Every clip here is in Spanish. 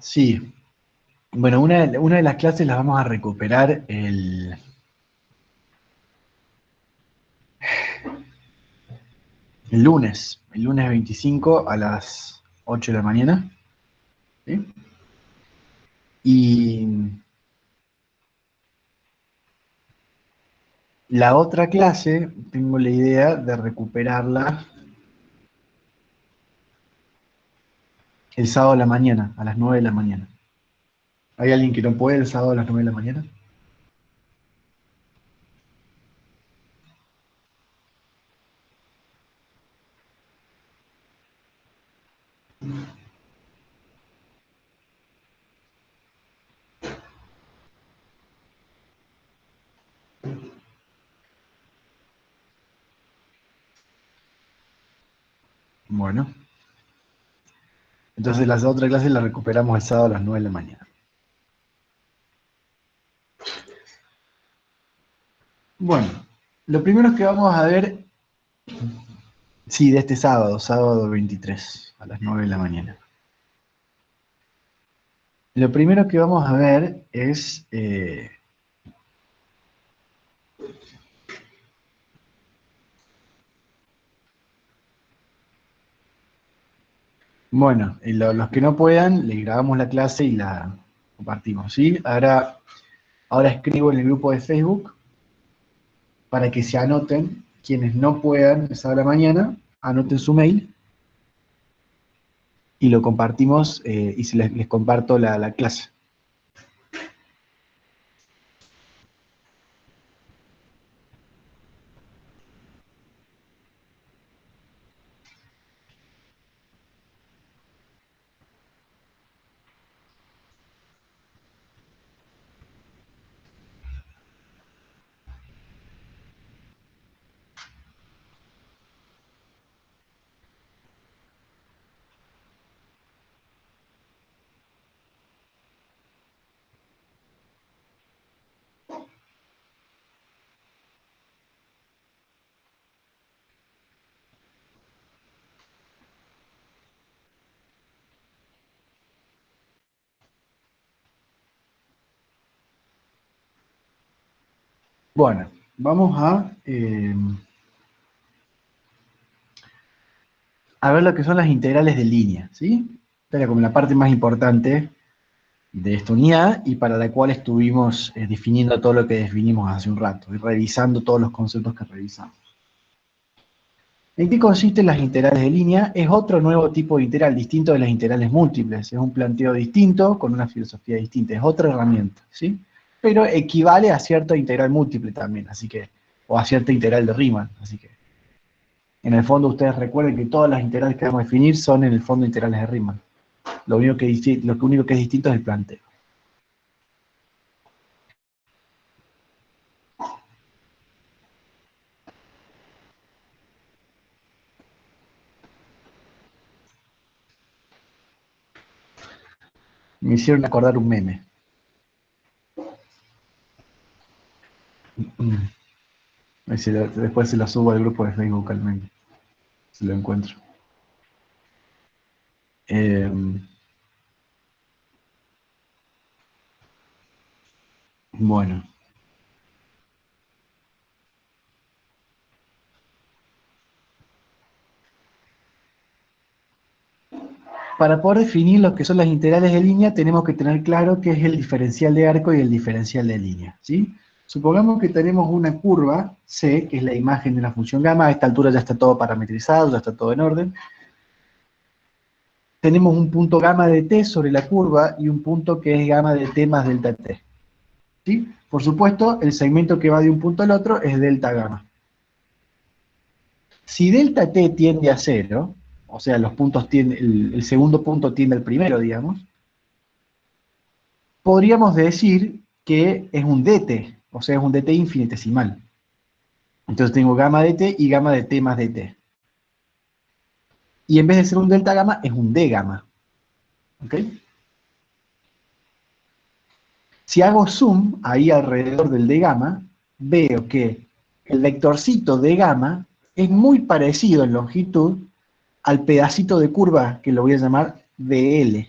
Sí. Bueno, una de las clases las vamos a recuperar el lunes 25 a las 8 de la mañana. ¿Sí? Y la otra clase, tengo la idea de recuperarla el sábado a la mañana, a las 9 de la mañana. ¿Hay alguien que no puede el sábado a las 9 de la mañana? Bueno, entonces las otras clases las recuperamos el sábado a las 9 de la mañana. Bueno, lo primero que vamos a ver, sí, de este sábado, sábado 23 a las 9 de la mañana. Lo primero que vamos a ver es, bueno, los que no puedan, les grabamos la clase y la compartimos, ¿sí? Ahora escribo en el grupo de Facebook para que se anoten, quienes no puedan esa hora mañana, anoten su mail y lo compartimos y les comparto la clase. Bueno, vamos a ver lo que son las integrales de línea, ¿sí? Esta era como la parte más importante de esta unidad y para la cual estuvimos definiendo todo lo que definimos hace un rato y revisando todos los conceptos que revisamos. ¿En qué consisten las integrales de línea? Es otro nuevo tipo de integral, distinto de las integrales múltiples. Es un planteo distinto, con una filosofía distinta. Es otra herramienta, ¿sí? Pero equivale a cierta integral múltiple también, así que, o a cierta integral de Riemann. Así que, en el fondo, ustedes recuerden que todas las integrales que vamos a definir son, en el fondo, integrales de Riemann. Lo único que es distinto es el planteo. Me hicieron acordar un meme. Después se lo subo al grupo de Facebook al meme, si lo encuentro. Eh, bueno. Para poder definir lo que son las integrales de línea, tenemos que tener claro qué es el diferencial de arco y el diferencial de línea, ¿sí? Supongamos que tenemos una curva C, que es la imagen de una función gamma. A esta altura ya está todo parametrizado, ya está todo en orden. Tenemos un punto gamma de t sobre la curva y un punto que es gamma de t más delta t, ¿sí? Por supuesto, el segmento que va de un punto al otro es delta gamma. Si delta t tiende a cero, o sea, el segundo punto tiende al primero, digamos, podríamos decir que es un dt, o sea, es un dt infinitesimal. Entonces tengo gamma de t y gamma de t más dt. Y en vez de ser un delta gamma, es un d gamma. ¿Ok? Si hago zoom ahí alrededor del d gamma, veo que el vectorcito d gamma es muy parecido en longitud al pedacito de curva que lo voy a llamar dl.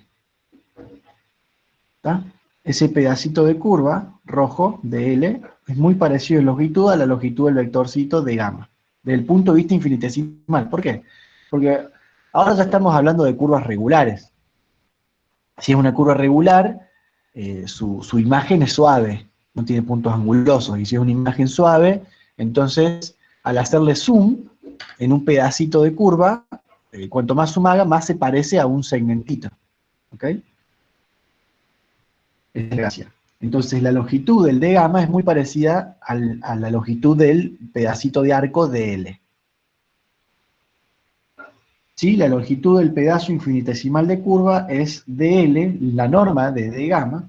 ¿Está? Ese pedacito de curva, rojo, de L, es muy parecido en longitud a la longitud del vectorcito de gamma, desde el punto de vista infinitesimal. ¿Por qué? Porque ahora ya estamos hablando de curvas regulares. Si es una curva regular, su imagen es suave, no tiene puntos angulosos, y si es una imagen suave, entonces al hacerle zoom en un pedacito de curva, cuanto más zoom haga, más se parece a un segmentito. ¿Ok? Es la gracia. Entonces la longitud del d gamma es muy parecida a la longitud del pedacito de arco de L. ¿Sí? La longitud del pedazo infinitesimal de curva es dl, la norma de d gamma,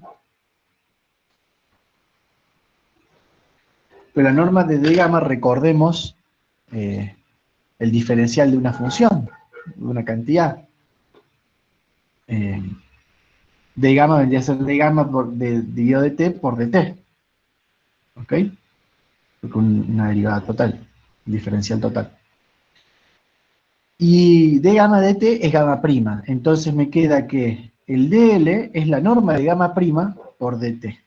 pero la norma de d gamma, recordemos, el diferencial de una función, de una cantidad. D gamma vendría a ser d gamma dividido de t por dt. ¿Ok? Con una derivada total, un diferencial total. Y d gamma dt es gamma prima. Entonces me queda que el dl es la norma de gamma prima por dt.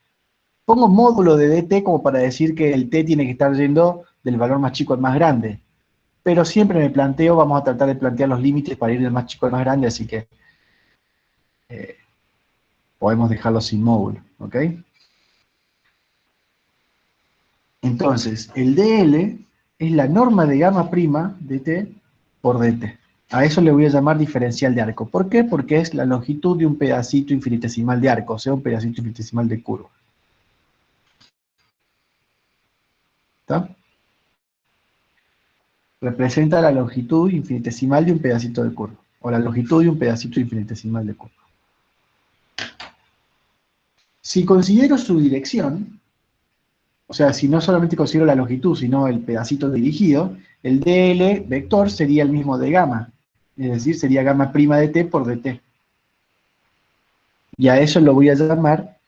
Pongo módulo de dt como para decir que el t tiene que estar yendo del valor más chico al más grande. Pero siempre me planteo, vamos a tratar de plantear los límites para ir del más chico al más grande, así que podemos dejarlo sin módulo, ¿ok? Entonces, el dl es la norma de gamma prima dt por dt. A eso le voy a llamar diferencial de arco. ¿Por qué? Porque es la longitud de un pedacito infinitesimal de arco, o sea, un pedacito infinitesimal de curva. ¿Está? Representa la longitud infinitesimal de un pedacito de curva, o la longitud de un pedacito infinitesimal de curva. Si considero su dirección, o sea, si no solamente considero la longitud, sino el pedacito dirigido, el dl vector sería el mismo de gamma, es decir, sería gamma prima de t por dt. Y a eso lo voy a llamar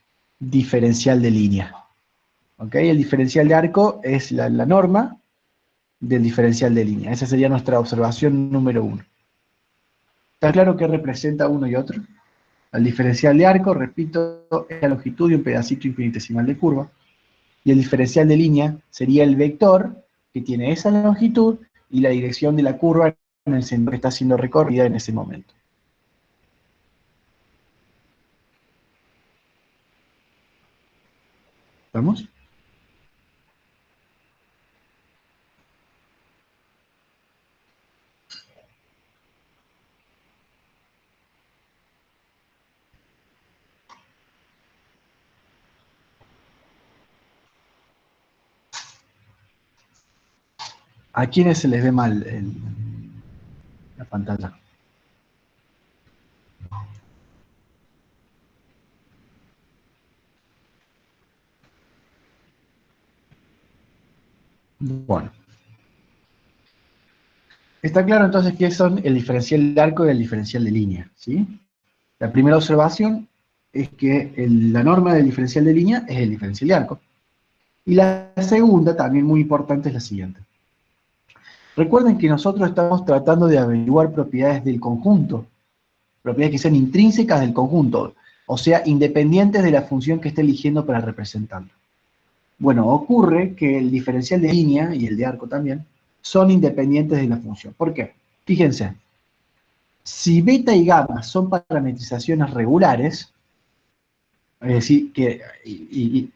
diferencial de línea. ¿Ok? El diferencial de arco es la norma del diferencial de línea. Esa sería nuestra observación número 1. ¿Está claro qué representa uno y otro? El diferencial de arco, repito, es la longitud de un pedacito infinitesimal de curva. Y el diferencial de línea sería el vector que tiene esa longitud y la dirección de la curva en el centro que está siendo recorrida en ese momento. ¿Vamos? ¿A quiénes se les ve mal la pantalla? Bueno. Está claro entonces qué son el diferencial de arco y el diferencial de línea, ¿sí? La primera observación es que la norma del diferencial de línea es el diferencial de arco. Y la segunda, también muy importante, es la siguiente. Recuerden que nosotros estamos tratando de averiguar propiedades del conjunto, propiedades que sean intrínsecas del conjunto, o sea, independientes de la función que esté eligiendo para representarlo. Bueno, ocurre que el diferencial de línea, y el de arco también, son independientes de la función. ¿Por qué? Fíjense, si beta y gamma son parametrizaciones regulares, es decir, que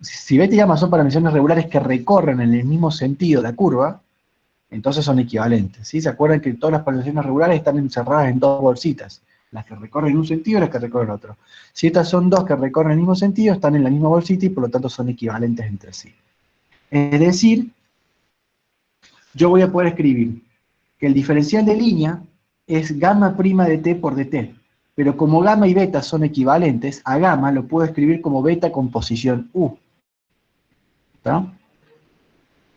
si beta y gamma son parametrizaciones regulares que recorren en el mismo sentido la curva, entonces son equivalentes. ¿Sí? ¿Se acuerdan que todas las parametrizaciones regulares están encerradas en dos bolsitas? Las que recorren en un sentido y las que recorren en otro. Si estas son dos que recorren en el mismo sentido, están en la misma bolsita y por lo tanto son equivalentes entre sí. Es decir, yo voy a poder escribir que el diferencial de línea es gamma prima de t por dt. Pero como gamma y beta son equivalentes, a gamma lo puedo escribir como beta con posición u. ¿Está?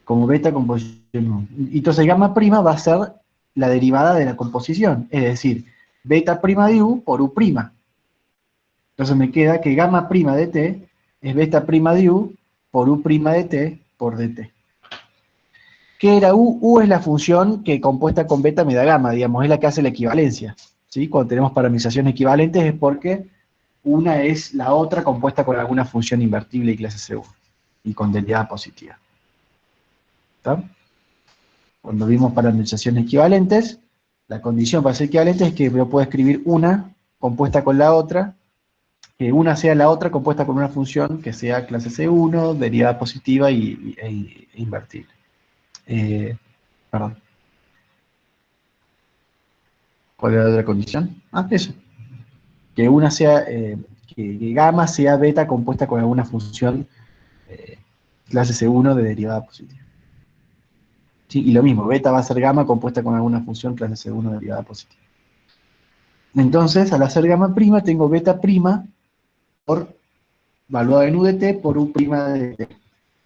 Como beta con posición u. Entonces gamma prima va a ser la derivada de la composición, es decir, beta prima de u por u prima. Entonces me queda que gamma prima de t es beta prima de u por u prima de t por dt. ¿Qué era u? U es la función que compuesta con beta me da gamma, digamos, es la que hace la equivalencia. ¿Sí? Cuando tenemos parametrizaciones equivalentes es porque una es la otra compuesta con alguna función invertible y clase C1, y con derivada positiva. ¿Está? Cuando vimos parametrizaciones equivalentes, la condición para ser equivalente es que yo puedo escribir una compuesta con la otra, que una sea la otra compuesta con una función que sea clase C1, derivada positiva e invertible. Perdón. ¿Cuál era la otra condición? Ah, eso. Que una sea, que gamma sea beta compuesta con alguna función eh, clase C1 de derivada positiva. ¿Sí? Y lo mismo, beta va a ser gamma compuesta con alguna función clase C1 de derivada positiva. Entonces, al hacer gamma prima, tengo beta prima por valuado en u de t por u prima de t.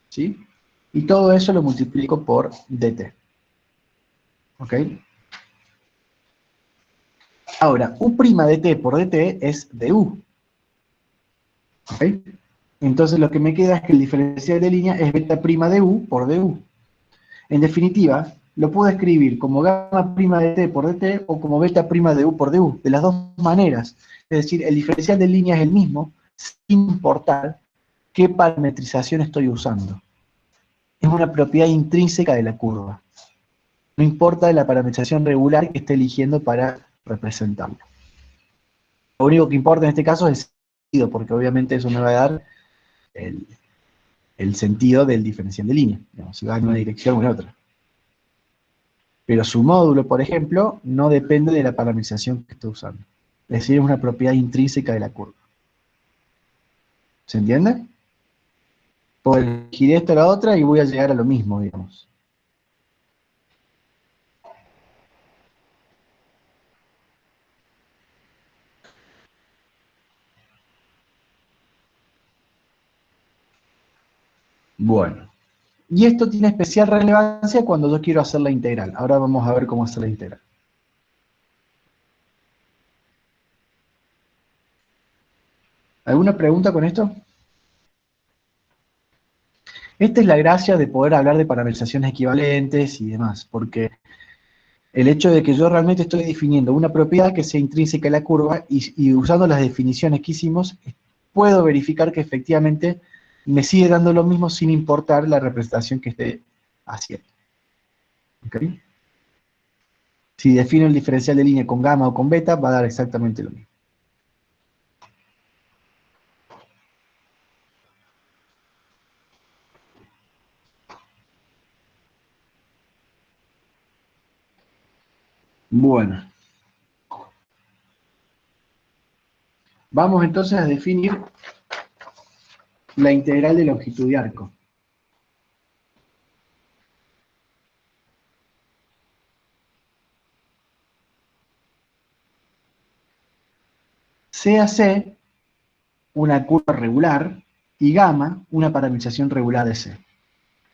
¿Sí? Y todo eso lo multiplico por dt. ¿Ok? Ahora, u prima de t por dt es du. ¿Ok? Entonces lo que me queda es que el diferencial de línea es beta prima de u por du. En definitiva, lo puedo escribir como gamma prima de t por dt o como beta prima de u por du, de las dos maneras. Es decir, el diferencial de línea es el mismo, sin importar qué parametrización estoy usando. Es una propiedad intrínseca de la curva. No importa la parametrización regular que esté eligiendo para representarlo. Lo único que importa en este caso es el sentido, porque obviamente eso me va a dar el, el sentido del diferencial de línea, digamos, si va en una dirección o en otra. Pero su módulo, por ejemplo, no depende de la parametrización que esté usando. Es decir, es una propiedad intrínseca de la curva. ¿Se entiende? Puedo elegir esta o la otra y voy a llegar a lo mismo, digamos. Bueno. Y esto tiene especial relevancia cuando yo quiero hacer la integral. Ahora vamos a ver cómo hacer la integral. ¿Alguna pregunta con esto? Esta es la gracia de poder hablar de parametrizaciones equivalentes y demás, porque el hecho de que yo realmente estoy definiendo una propiedad que sea intrínseca a la curva y usando las definiciones que hicimos, puedo verificar que efectivamente me sigue dando lo mismo sin importar la representación que esté haciendo. ¿Okay? Si defino el diferencial de línea con gamma o con beta, va a dar exactamente lo mismo. Bueno, vamos entonces a definir la integral de longitud de arco. C a C, una curva regular, y gamma, una parametrización regular de C.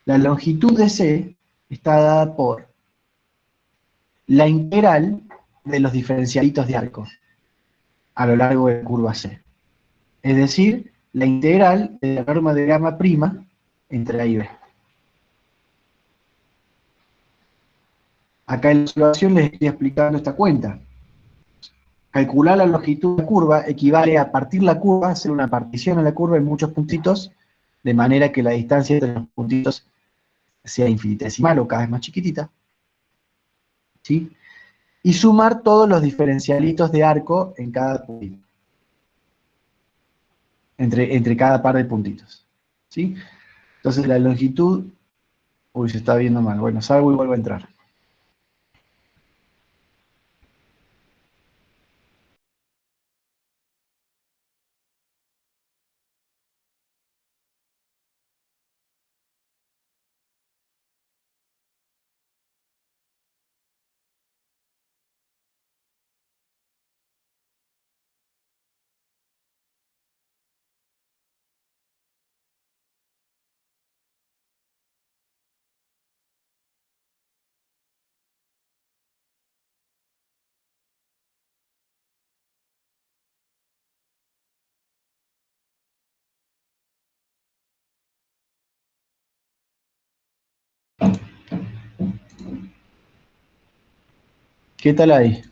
La longitud de C está dada por la integral de los diferencialitos de arco a lo largo de la curva C. Es decir, la integral de la norma de gamma prima entre A y B. Acá en la observación les estoy explicando esta cuenta. Calcular la longitud de la curva equivale a partir la curva, hacer una partición en la curva en muchos puntitos, de manera que la distancia entre los puntitos sea infinitesimal o cada vez más chiquitita, ¿sí? Y sumar todos los diferencialitos de arco en cada puntito, entre cada par de puntitos, ¿sí? Entonces la longitud, uy, se está viendo mal, bueno, salgo y vuelvo a entrar. ¿Qué tal ahí?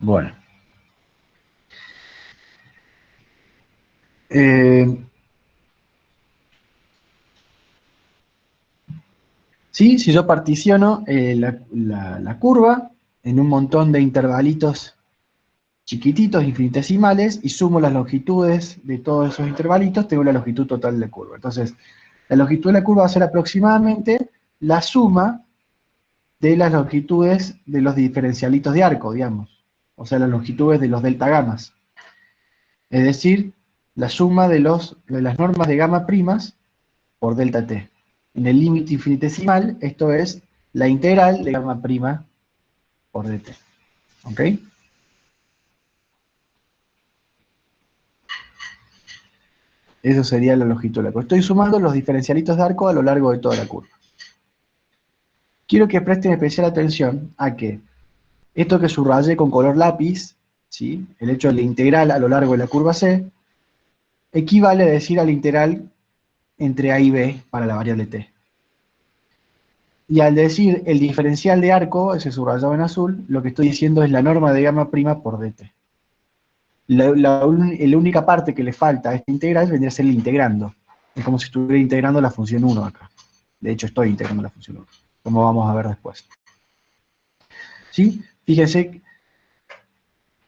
Bueno. ¿Sí? Si yo particiono la curva en un montón de intervalitos chiquititos, infinitesimales, y sumo las longitudes de todos esos intervalitos, tengo la longitud total de la curva. Entonces, la longitud de la curva va a ser aproximadamente la suma de las longitudes de los diferencialitos de arco, digamos. O sea, las longitudes de los delta gamas. Es decir, la suma de las normas de gamma primas por delta t. En el límite infinitesimal, esto es la integral de gamma prima por dt. ¿Ok? Eso sería la longitud de la curva. Estoy sumando los diferencialitos de arco a lo largo de toda la curva. Quiero que presten especial atención a que esto que subrayé con color lápiz, ¿sí? El hecho de la integral a lo largo de la curva C, equivale a decir a la integral entre A y B para la variable t. Y al decir el diferencial de arco, ese subrayado en azul, lo que estoy diciendo es la norma de gamma prima por dt. La única parte que le falta a esta integral vendría a ser el integrando. Es como si estuviera integrando la función 1 acá. De hecho, estoy integrando la función 1, como vamos a ver después. ¿Sí? Fíjense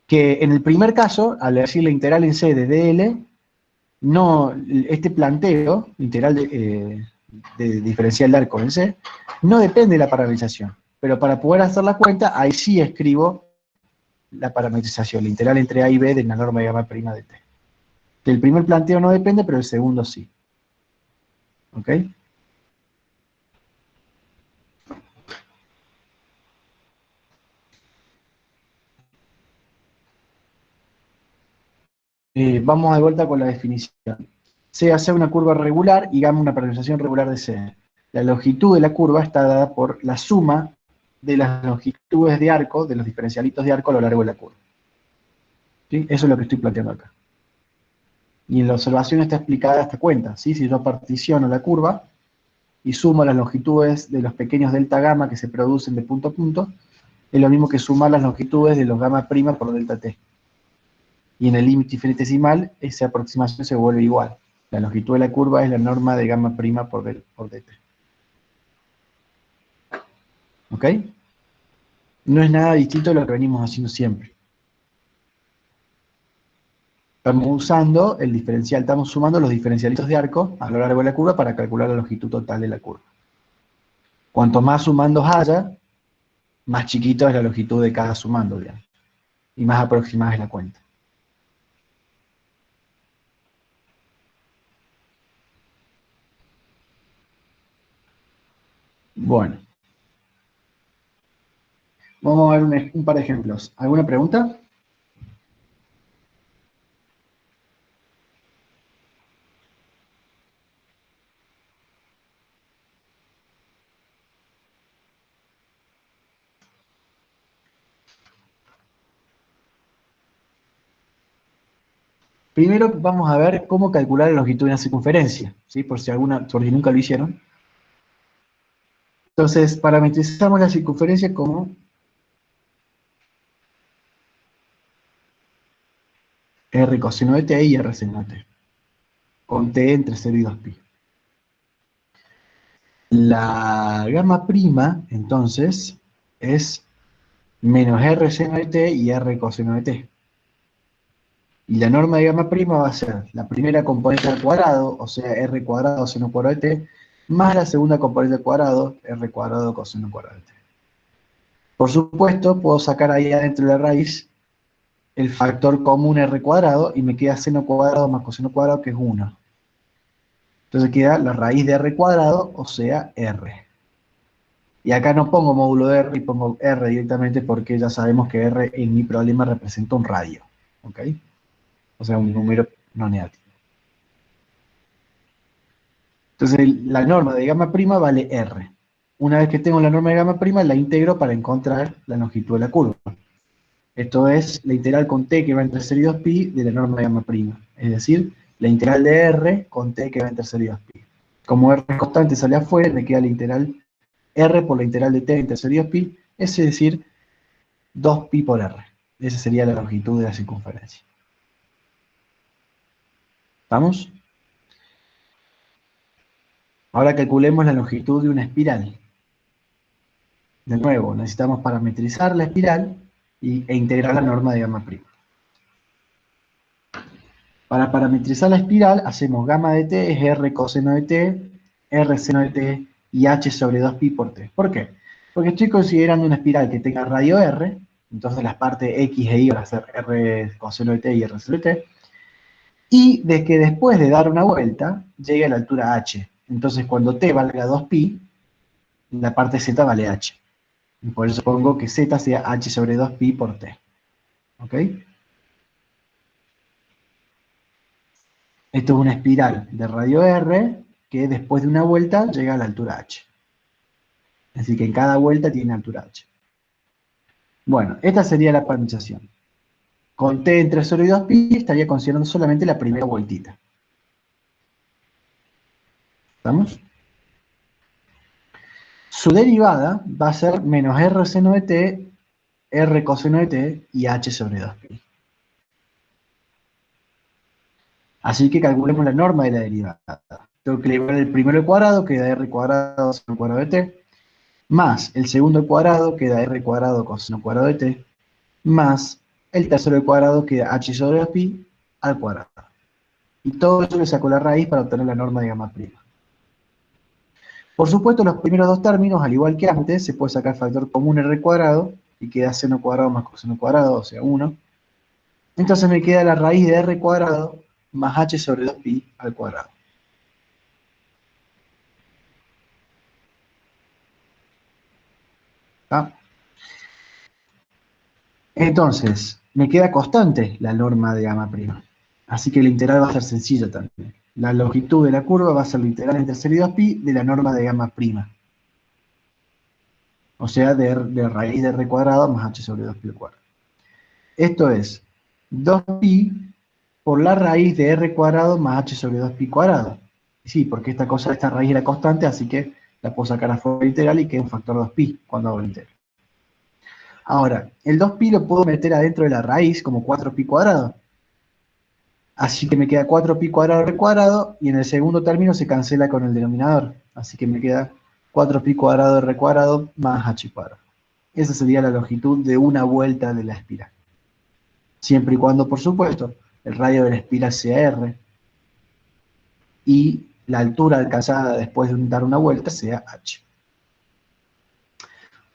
que en el primer caso, al decir la integral en C de dl, no, este planteo, integral de diferencial de arco en C, no depende de la parametrización. Pero para poder hacer la cuenta, ahí sí escribo la parametrización, la integral entre A y B de la norma de gamma prima de t. El primer planteo no depende, pero el segundo sí. ¿Ok? Vamos de vuelta con la definición. C hace una curva regular y gamma una parametrización regular de C. La longitud de la curva está dada por la suma de las longitudes de arco, de los diferencialitos de arco a lo largo de la curva. ¿Sí? Eso es lo que estoy planteando acá. Y en la observación está explicada esta cuenta. ¿Sí? Si yo particiono la curva y sumo las longitudes de los pequeños delta gamma que se producen de punto a punto, es lo mismo que sumar las longitudes de los gamma prima por delta t. Y en el límite infinitesimal, esa aproximación se vuelve igual. La longitud de la curva es la norma de gamma prima por dt. ¿Ok? No es nada distinto a lo que venimos haciendo siempre. Estamos usando el diferencial, estamos sumando los diferencialitos de arco a lo largo de la curva para calcular la longitud total de la curva. Cuanto más sumandos haya, más chiquito es la longitud de cada sumando, digamos. Y más aproximada es la cuenta. Bueno. Vamos a ver un par de ejemplos. ¿Alguna pregunta? Primero vamos a ver cómo calcular la longitud de una circunferencia, ¿sí? Por si nunca lo hicieron. Entonces, parametrizamos la circunferencia como R coseno de t y R seno de t, con t entre 0 y 2pi. La gamma prima, entonces, es menos R seno de t y R coseno de t. Y la norma de gamma prima va a ser la primera componente al cuadrado, o sea, R cuadrado seno cuadrado de t, más la segunda componente al cuadrado, R cuadrado coseno cuadrado de t. Por supuesto, puedo sacar ahí adentro de la raíz el factor común R cuadrado y me queda seno cuadrado más coseno cuadrado, que es 1. Entonces queda la raíz de R cuadrado, o sea, R. Y acá no pongo módulo de R y pongo R directamente porque ya sabemos que R en mi problema representa un radio. ¿Ok? O sea, un número no negativo. Entonces la norma de gamma prima vale R. Una vez que tengo la norma de gamma prima, la integro para encontrar la longitud de la curva. Esto es la integral con t que va entre 0 y 2pi de la norma de gamma prima. Es decir, la integral de R con t que va entre 0 y 2pi. Como R constante sale afuera, me queda la integral R por la integral de t entre 0 y 2pi, es decir, 2pi por R. Esa sería la longitud de la circunferencia. ¿Estamos? Ahora calculemos la longitud de una espiral. De nuevo, necesitamos parametrizar la espiral e integrar la norma de gamma prima. Para parametrizar la espiral, hacemos gamma de t es r coseno de t, r seno de t y h sobre 2pi por t. ¿Por qué? Porque estoy considerando una espiral que tenga radio r, entonces las partes x e y van a ser r coseno de t y r seno de t, y de que después de dar una vuelta, llegue a la altura h. Entonces cuando t valga 2pi, la parte z vale h. Y por eso pongo que z sea h sobre 2pi por t. ¿Ok? Esto es una espiral de radio r que después de una vuelta llega a la altura h. Así que en cada vuelta tiene altura h. Bueno, esta sería la parametrización. Con t entre 0 y 2pi estaría considerando solamente la primera vueltita. ¿Estamos? Su derivada va a ser menos r seno de t, r coseno de t y h sobre 2pi. Así que calculemos la norma de la derivada. Tengo que elevar el primero al cuadrado, queda r cuadrado seno cuadrado de t, más el segundo al cuadrado, queda r cuadrado coseno cuadrado de t, más el tercero al cuadrado, queda h sobre 2pi al cuadrado. Y todo eso le saco la raíz para obtener la norma de gamma prima. Por supuesto, los primeros dos términos, al igual que antes, se puede sacar factor común r cuadrado, y queda seno cuadrado más coseno cuadrado, o sea 1. Entonces me queda la raíz de r cuadrado más h sobre 2pi al cuadrado. ¿Está? Entonces, me queda constante la norma de gamma prima. Así que la integral va a ser sencilla también. La longitud de la curva va a ser la integral entre 0 y 2pi de la norma de gamma prima. O sea, de raíz de r cuadrado más h sobre 2pi al cuadrado. Esto es 2pi por la raíz de r cuadrado más h sobre 2pi cuadrado. Sí, porque esta raíz era constante, así que la puedo sacar afuera integral y queda un factor 2pi cuando hago la integral. Ahora, el 2pi lo puedo meter adentro de la raíz como 4pi cuadrado. Así que me queda 4pi cuadrado r cuadrado, y en el segundo término se cancela con el denominador. Así que me queda 4pi cuadrado r cuadrado más h cuadrado. Esa sería la longitud de una vuelta de la espiral. Siempre y cuando, por supuesto, el radio de la espiral sea r, y la altura alcanzada después de dar una vuelta sea h.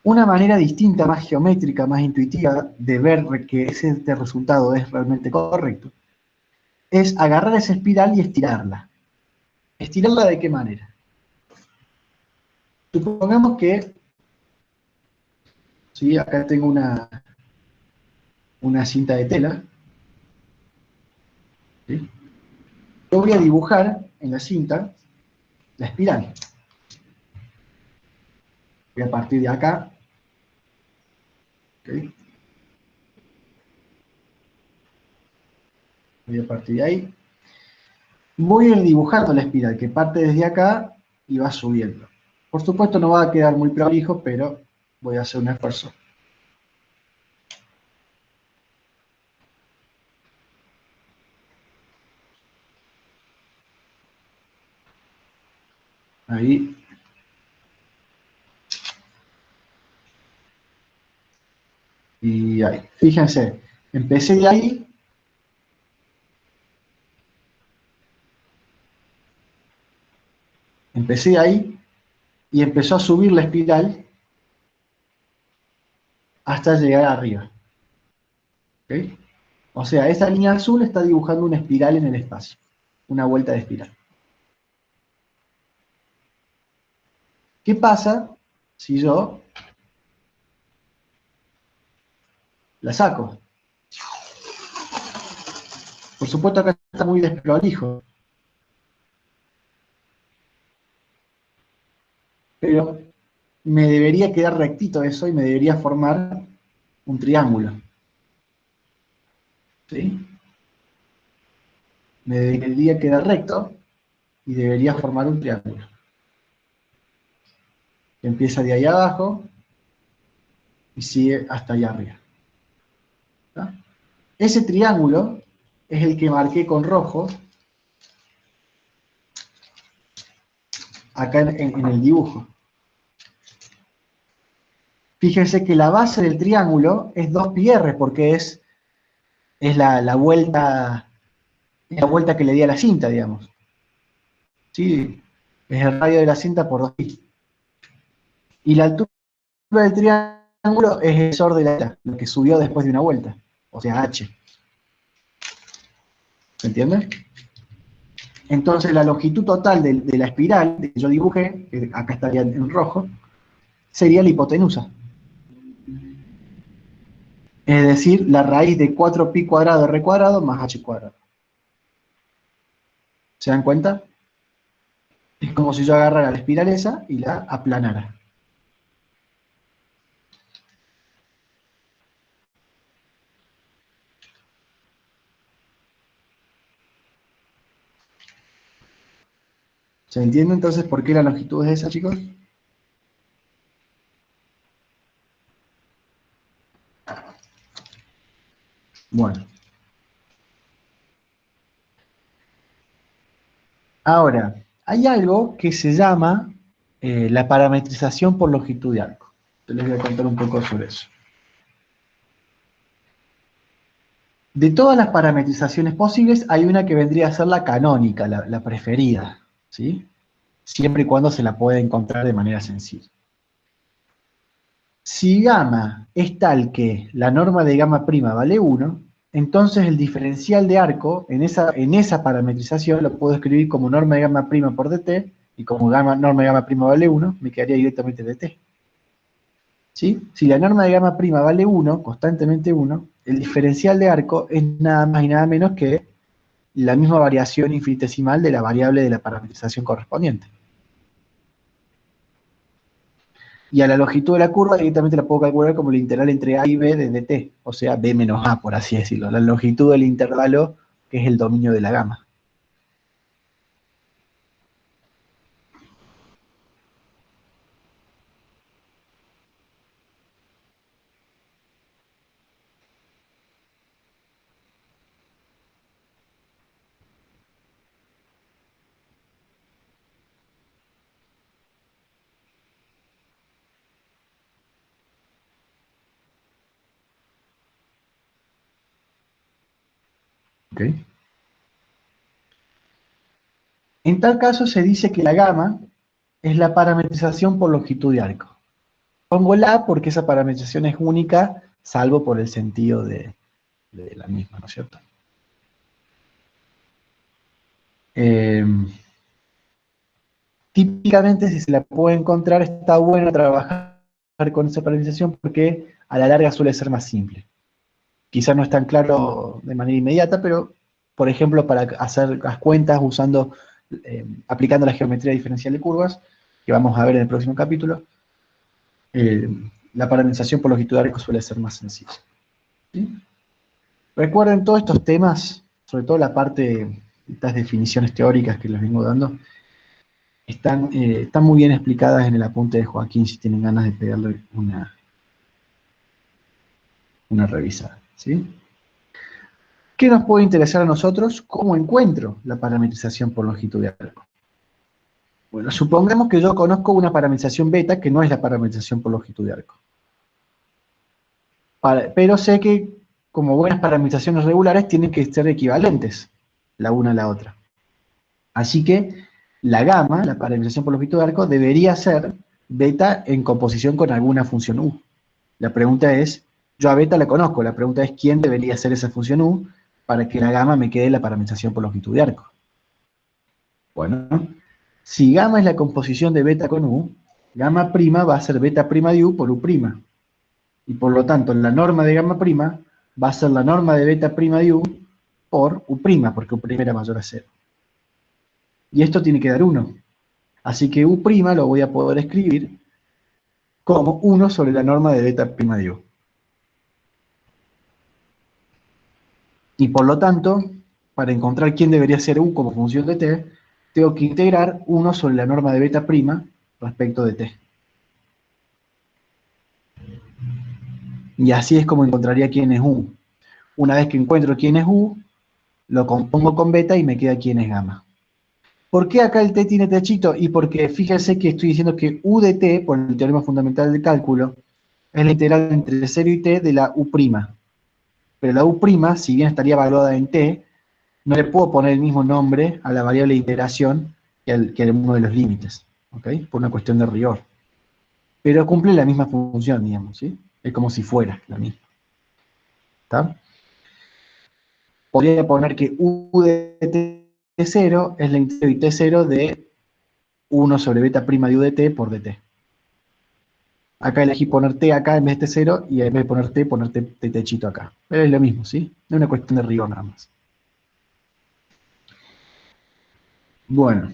Una manera distinta, más geométrica, más intuitiva de ver que este resultado es realmente correcto, es agarrar esa espiral y estirarla. ¿Estirarla de qué manera? Supongamos que, ¿sí? Acá tengo una cinta de tela, ¿sí? Yo voy a dibujar en la cinta la espiral. Voy a partir de acá, ¿okay? Voy a partir de ahí. Voy a ir dibujando la espiral que parte desde acá y va subiendo. Por supuesto no va a quedar muy prolijo, pero voy a hacer un esfuerzo. Ahí. Y ahí. Fíjense, empecé de ahí. Empecé de ahí y empezó a subir la espiral hasta llegar arriba. ¿Okay? O sea, esa línea azul está dibujando una espiral en el espacio. Una vuelta de espiral. ¿Qué pasa si yo la saco? Por supuesto acá está muy desprolijo, pero me debería quedar rectito eso y me debería formar un triángulo. ¿Sí? Me debería quedar recto y debería formar un triángulo. Que empieza de ahí abajo y sigue hasta allá arriba. Ese triángulo es el que marqué con rojo acá en el dibujo. Fíjense que la base del triángulo es 2πr porque es la vuelta que le di a la cinta, digamos. ¿Sí? Es el radio de la cinta por 2π. Y la altura del triángulo es el grosor de la ala, lo que subió después de una vuelta, o sea, h. ¿Se entiende? Entonces la longitud total de la espiral que yo dibujé, que acá estaría en rojo, sería la hipotenusa. Es decir, la raíz de 4π cuadrado r cuadrado más h cuadrado. ¿Se dan cuenta? Es como si yo agarrara la espiral esa y la aplanara. ¿Se entiende entonces por qué la longitud es esa, chicos? Bueno. Ahora, hay algo que se llama la parametrización por longitud de arco. Yo les voy a contar un poco sobre eso. De todas las parametrizaciones posibles, hay una que vendría a ser la canónica, la preferida, ¿sí? Siempre y cuando se la pueda encontrar de manera sencilla. Si gamma es tal que la norma de gamma prima vale 1, entonces el diferencial de arco en esa parametrización lo puedo escribir como norma de gamma prima por dt, y como norma de gamma prima vale 1, me quedaría directamente dt. ¿Sí? Si la norma de gamma prima vale 1, constantemente 1, el diferencial de arco es nada más y nada menos que la misma variación infinitesimal de la variable de la parametrización correspondiente. Y a la longitud de la curva directamente la puedo calcular como el integral entre a y b de dt, o sea, b menos a, por así decirlo, la longitud del intervalo que es el dominio de la gama. ¿Okay? En tal caso se dice que la gama es la parametrización por longitud de arco. Pongo la porque esa parametrización es única, salvo por el sentido de la misma, ¿no es cierto? Típicamente, si se la puede encontrar, está bueno trabajar con esa parametrización porque a la larga suele ser más simple. Quizás no es tan claro de manera inmediata, pero, por ejemplo, para hacer las cuentas aplicando la geometría diferencial de curvas, que vamos a ver en el próximo capítulo, eh, la parametrización por longitud de arco suele ser más sencilla. ¿Sí? Recuerden todos estos temas, sobre todo la parte, estas definiciones teóricas que les vengo dando, están muy bien explicadas en el apunte de Joaquín si tienen ganas de pegarle una revisada. ¿Sí? ¿Qué nos puede interesar a nosotros? ¿Cómo encuentro la parametrización por longitud de arco? Bueno, supongamos que yo conozco una parametrización beta que no es la parametrización por longitud de arco. Pero sé que, como buenas parametrizaciones regulares, tienen que ser equivalentes la una a la otra. Así que la gama, la parametrización por longitud de arco, debería ser beta en composición con alguna función u. La pregunta es, yo a beta la conozco, la pregunta es quién debería ser esa función u para que la gama me quede la parametrización por longitud de arco. Bueno, si gamma es la composición de beta con u, gamma prima va a ser beta prima de u por u prima. Y por lo tanto, la norma de gamma prima va a ser la norma de beta prima de u por u prima, porque u prima era mayor a 0. Y esto tiene que dar 1. Así que u prima lo voy a poder escribir como 1 sobre la norma de beta prima de u. Y por lo tanto, para encontrar quién debería ser u como función de t, tengo que integrar 1 sobre la norma de beta prima respecto de t. Y así es como encontraría quién es u. Una vez que encuentro quién es U, lo compongo con beta y me queda quién es gamma. ¿Por qué acá el t tiene techito? Y porque fíjense que estoy diciendo que u de t, por el teorema fundamental del cálculo, es la integral entre 0 y t de la u'. Pero la u', si bien estaría evaluada en t, no le puedo poner el mismo nombre a la variable de iteración que a uno de los límites, ¿ok? Por una cuestión de rigor. Pero cumple la misma función, digamos, ¿sí? Es como si fuera la misma. ¿Está? Podría poner que u de t0 es la integral de t0 de 1 sobre beta prima de u de t por dt. Acá elegí poner t acá en vez de t0 y en vez de poner t techito acá. Pero es lo mismo, ¿sí? Es una cuestión de rigor nada más. Bueno,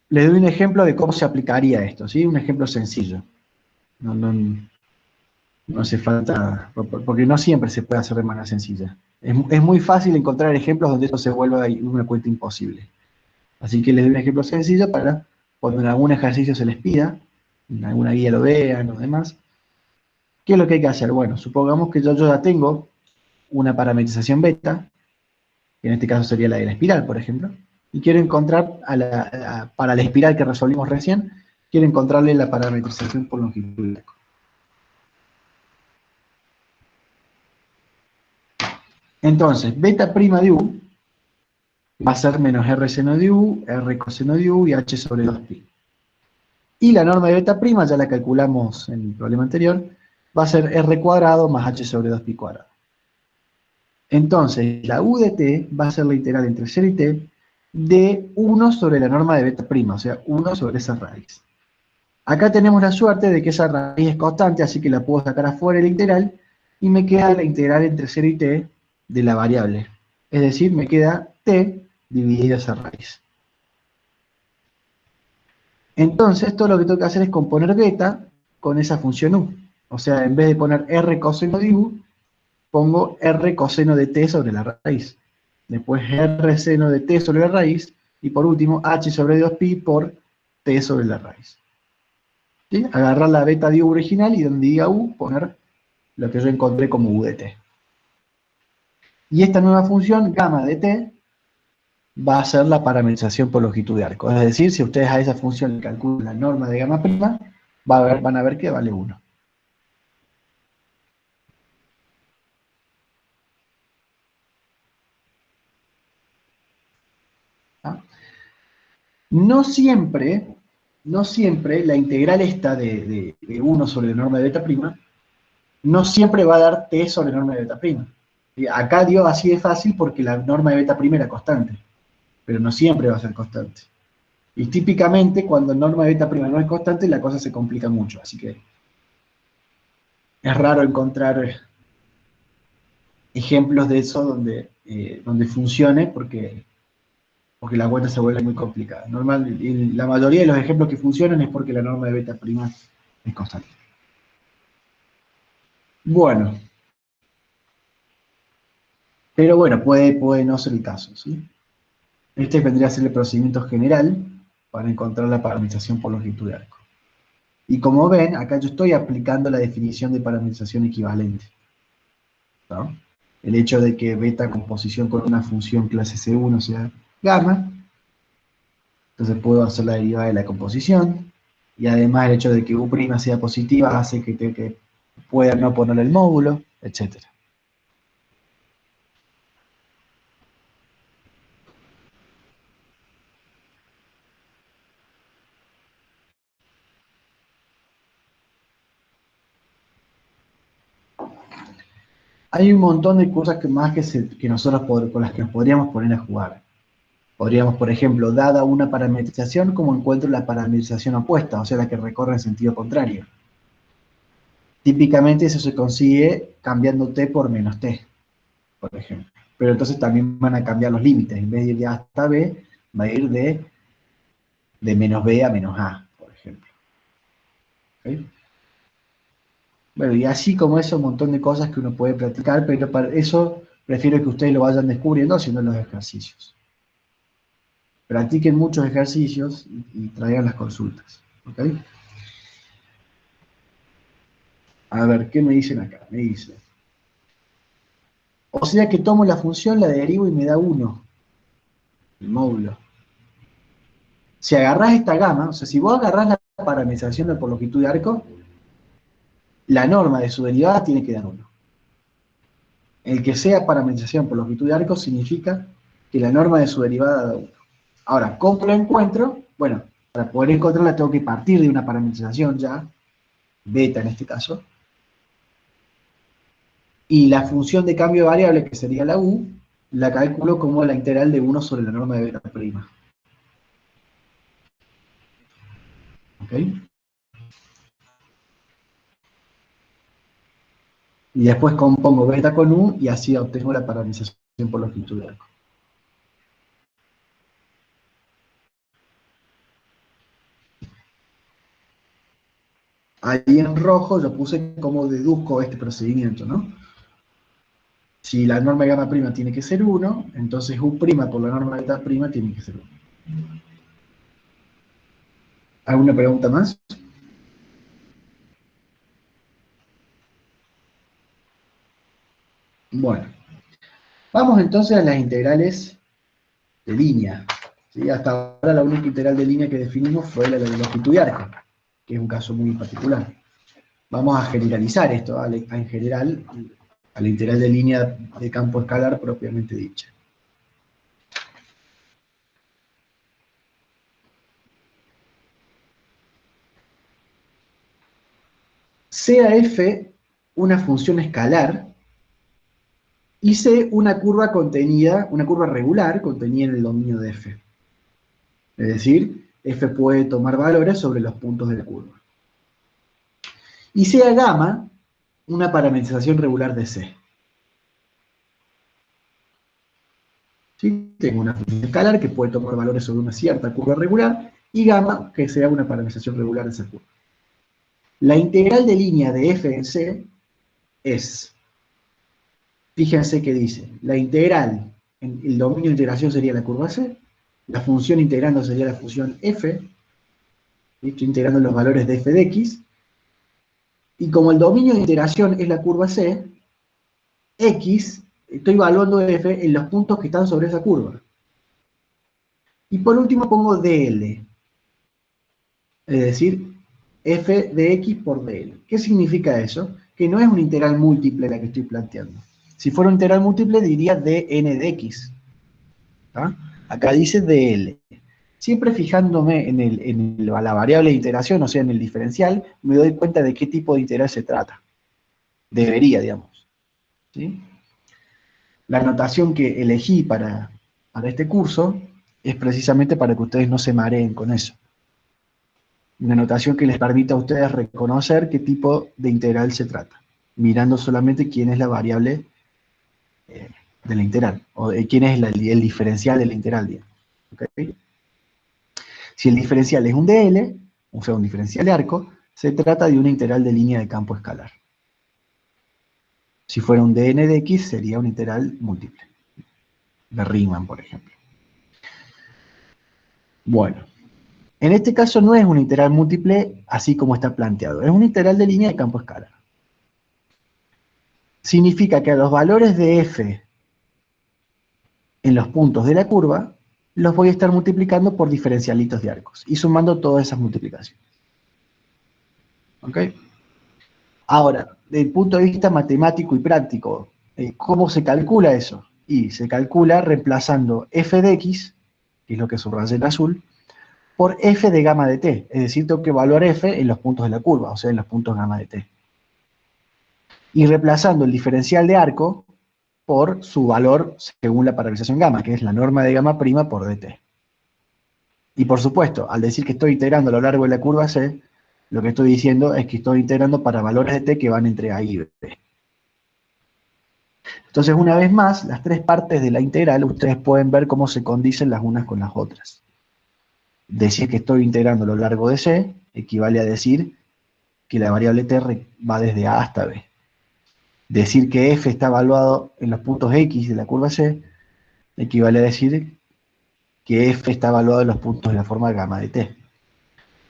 les doy un ejemplo de cómo se aplicaría esto, ¿sí? Un ejemplo sencillo. No hace falta, porque no siempre se puede hacer de manera sencilla. Es muy fácil encontrar ejemplos donde esto se vuelva una cuenta imposible. Así que les doy un ejemplo sencillo para cuando en algún ejercicio se les pida, en alguna guía lo vean o demás. ¿Qué es lo que hay que hacer? Bueno, supongamos que yo ya tengo una parametrización beta, que en este caso sería la de la espiral, por ejemplo, y quiero encontrar, para la espiral que resolvimos recién, quiero encontrarle la parametrización por longitud de arco. Entonces, beta prima de u va a ser menos r seno de u, r coseno de u y h sobre 2pi. Y la norma de beta prima, ya la calculamos en el problema anterior, va a ser r cuadrado más h sobre 2pi cuadrado. Entonces, la u de t va a ser la integral entre 0 y t de 1 sobre la norma de beta prima, o sea, 1 sobre esa raíz. Acá tenemos la suerte de que esa raíz es constante, así que la puedo sacar afuera de la integral, y me queda la integral entre 0 y t de la variable. Es decir, me queda t dividido esa raíz. Entonces, todo lo que tengo que hacer es componer beta con esa función u. O sea, en vez de poner r coseno de u, pongo r coseno de t sobre la raíz. Después r seno de t sobre la raíz. Y por último, h sobre 2pi por t sobre la raíz. ¿Sí? Agarrar la beta de u original y donde diga u, poner lo que yo encontré como u de t. Y esta nueva función, gamma de t, va a ser la parametrización por longitud de arco. Es decir, si ustedes a esa función le calculan la norma de gamma prima, van a ver que vale 1. ¿Ah? No siempre, no siempre la integral esta de 1 sobre la norma de beta prima, no siempre va a dar t sobre la norma de beta prima. Y acá dio así de fácil porque la norma de beta prima era constante, pero no siempre va a ser constante. Y típicamente cuando la norma de beta prima no es constante, la cosa se complica mucho, así que es raro encontrar ejemplos de eso donde funcione porque la cuenta se vuelve muy complicada. La mayoría de los ejemplos que funcionan es porque la norma de beta prima es constante. Bueno, pero bueno, puede no ser el caso, ¿sí? Este vendría a ser el procedimiento general para encontrar la parametrización por longitud de arco. Y como ven, acá yo estoy aplicando la definición de parametrización equivalente, ¿no? El hecho de que beta composición con una función clase C1 sea gamma, entonces puedo hacer la derivada de la composición, y además el hecho de que U' sea positiva hace que pueda no ponerle el módulo, etc. Hay un montón de cosas que nosotros con las que nos podríamos poner a jugar. Podríamos, por ejemplo, dada una parametrización, como encuentro la parametrización opuesta, o sea, la que recorre en sentido contrario. Típicamente eso se consigue cambiando t por menos t, por ejemplo. Pero entonces también van a cambiar los límites. En vez de ir de A hasta B, va a ir de menos B a menos A, por ejemplo. ¿Okay? Bueno, y así como eso, un montón de cosas que uno puede practicar, pero para eso prefiero que ustedes lo vayan descubriendo haciendo los ejercicios. Practiquen muchos ejercicios y traigan las consultas. ¿Okay? A ver, ¿qué me dicen acá? Me dice, O sea que tomo la función, la derivo y me da 1, el módulo. Si agarrás esta gama, o sea, si vos agarrás la parametrización por longitud de arco, la norma de su derivada tiene que dar 1. El que sea parametrización por longitud de arco significa que la norma de su derivada da 1. Ahora, ¿cómo lo encuentro? Bueno, para poder encontrarla tengo que partir de una parametrización ya, beta en este caso, y la función de cambio de variable, que sería la u, la calculo como la integral de 1 sobre la norma de beta prima. ¿Ok? Y después compongo beta con u y así obtengo la parametrización por longitud de arco. Ahí en rojo yo puse cómo deduzco este procedimiento, ¿no? Si la norma de gamma prima tiene que ser 1, entonces u' por la norma de beta prima tiene que ser 1. ¿Alguna pregunta más? Bueno, vamos entonces a las integrales de línea. ¿Sí? Hasta ahora la única integral de línea que definimos fue la de longitud de arco, que es un caso muy particular. Vamos a generalizar esto, en general, a la integral de línea de campo escalar propiamente dicha. Sea f una función escalar y C una curva contenida, una curva regular contenida en el dominio de f. Es decir, f puede tomar valores sobre los puntos de la curva. Y sea gamma una parametrización regular de C. ¿Sí? Tengo una función escalar que puede tomar valores sobre una cierta curva regular y gamma que sea una parametrización regular de esa curva. La integral de línea de f en C es, fíjense que dice, la integral, en el dominio de integración sería la curva C, la función integrando sería la función f, estoy integrando los valores de f de x, y como el dominio de integración es la curva C, x, estoy evaluando f en los puntos que están sobre esa curva. Y por último pongo dl, es decir, f de x por dl. ¿Qué significa eso? Que no es una integral múltiple la que estoy planteando. Si fuera una integral múltiple diría dn de x. ¿Tá? Acá dice dl. Siempre fijándome en la variable de integración, o sea, en el diferencial, me doy cuenta de qué tipo de integral se trata. Debería, digamos. ¿Sí? La notación que elegí para este curso es precisamente para que ustedes no se mareen con eso. Una notación que les permita a ustedes reconocer qué tipo de integral se trata, mirando solamente quién es la variable de la integral, o quién es el diferencial de la integral, digamos. ¿Okay? Si el diferencial es un dl, o sea, un diferencial de arco, se trata de una integral de línea de campo escalar. Si fuera un dn de x, sería una integral múltiple, de Riemann, por ejemplo. Bueno, en este caso no es una integral múltiple así como está planteado, es una integral de línea de campo escalar. Significa que a los valores de f en los puntos de la curva, los voy a estar multiplicando por diferencialitos de arcos, y sumando todas esas multiplicaciones. ¿Ok? Ahora, desde el punto de vista matemático y práctico, ¿cómo se calcula eso? Y se calcula reemplazando f de x, que es lo que subrayé en azul, por f de gamma de t. Es decir, tengo que evaluar f en los puntos de la curva, o sea, en los puntos gamma de t. Y reemplazando el diferencial de arco por su valor según la parametrización gamma, que es la norma de gamma prima por dt. Y por supuesto, al decir que estoy integrando a lo largo de la curva C, lo que estoy diciendo es que estoy integrando para valores de t que van entre A y B. Entonces, una vez más, las tres partes de la integral, ustedes pueden ver cómo se condicen las unas con las otras. Decir que estoy integrando a lo largo de C equivale a decir que la variable t va desde A hasta B. Decir que f está evaluado en los puntos x de la curva C equivale a decir que f está evaluado en los puntos de la forma gamma de t.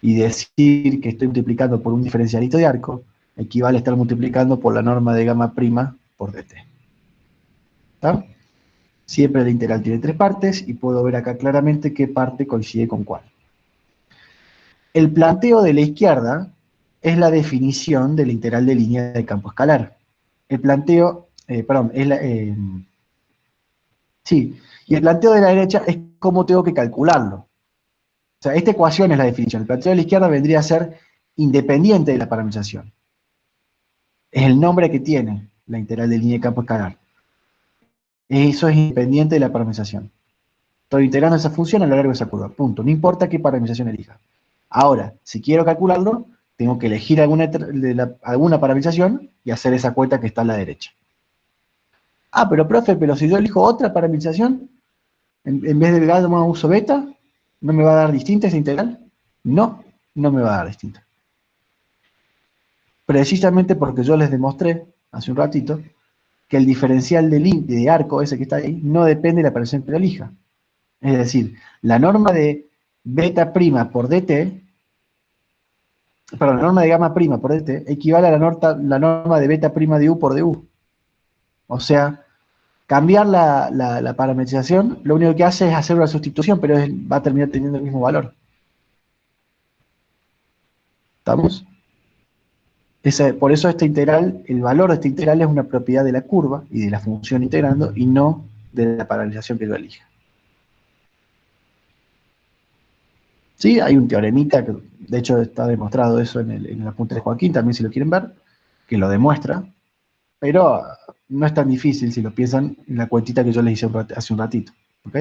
Y decir que estoy multiplicando por un diferencialito de arco equivale a estar multiplicando por la norma de gamma prima por dt. ¿Está? Siempre la integral tiene tres partes y puedo ver acá claramente qué parte coincide con cuál. El planteo de la izquierda es la definición de la integral de línea de campo escalar. El planteo, perdón, es la, sí, y el planteo de la derecha es cómo tengo que calcularlo. O sea, esta ecuación es la definición. El planteo de la izquierda vendría a ser independiente de la parametrización. Es el nombre que tiene la integral de línea de campo escalar. Eso es independiente de la parametrización. Estoy integrando esa función a lo largo de esa curva. Punto. No importa qué parametrización elija. Ahora, si quiero calcularlo, tengo que elegir alguna parametrización y hacer esa cuenta que está a la derecha. Ah, pero profe, pero si yo elijo otra parametrización, en vez de gamma uso beta, ¿no me va a dar distinta esa integral? No, no me va a dar distinta. Precisamente porque yo les demostré hace un ratito que el diferencial de arco, ese que está ahí, no depende de la parametrización que lo elija. Es decir, la norma de beta prima por dt, perdón, la norma de gamma prima por dt equivale a la norma de beta prima de u por du. O sea, cambiar la parametrización, lo único que hace es hacer una sustitución, pero va a terminar teniendo el mismo valor. ¿Estamos? Por eso esta integral, el valor de esta integral es una propiedad de la curva y de la función integrando, y no de la parametrización que yo elija. Sí, hay un teoremita, que de hecho está demostrado eso en el apunte de Joaquín, también si lo quieren ver, que lo demuestra, pero no es tan difícil si lo piensan en la cuentita que yo les hice hace un ratito. ¿Ok?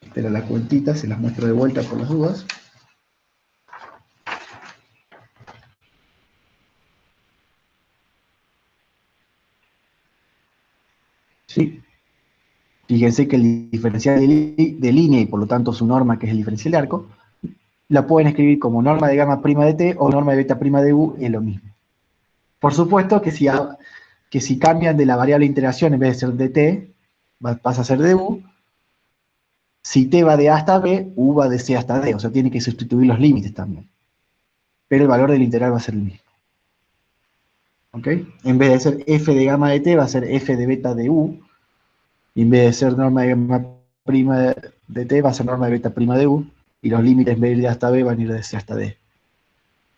Esta era la cuentita, se las muestro de vuelta por las dudas. Sí. Fíjense que el diferencial de línea y por lo tanto su norma, que es el diferencial de arco, la pueden escribir como norma de gamma prima de t o norma de beta prima de u, es lo mismo. Por supuesto que si cambian de la variable interacción en vez de ser de t, pasa a ser de u. Si t va de a hasta b, u va de c hasta d, o sea, tiene que sustituir los límites también. Pero el valor del integral va a ser el mismo. ¿Ok? En vez de ser f de gamma de t, va a ser f de beta de u, y en vez de ser norma de gamma prima de t, va a ser norma de beta prima de u, y los límites en vez de ir de hasta b van a ir de c hasta d.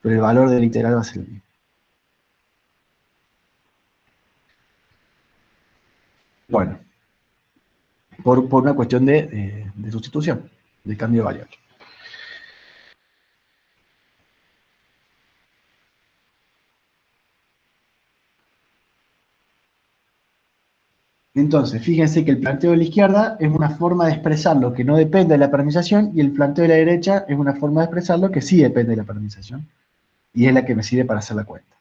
Pero el valor del integral va a ser el mismo. Bueno, por una cuestión de sustitución, de cambio de variable. Entonces, fíjense que el planteo de la izquierda es una forma de expresar lo que no depende de la parametrización, y el planteo de la derecha es una forma de expresar lo que sí depende de la parametrización, y es la que me sirve para hacer la cuenta.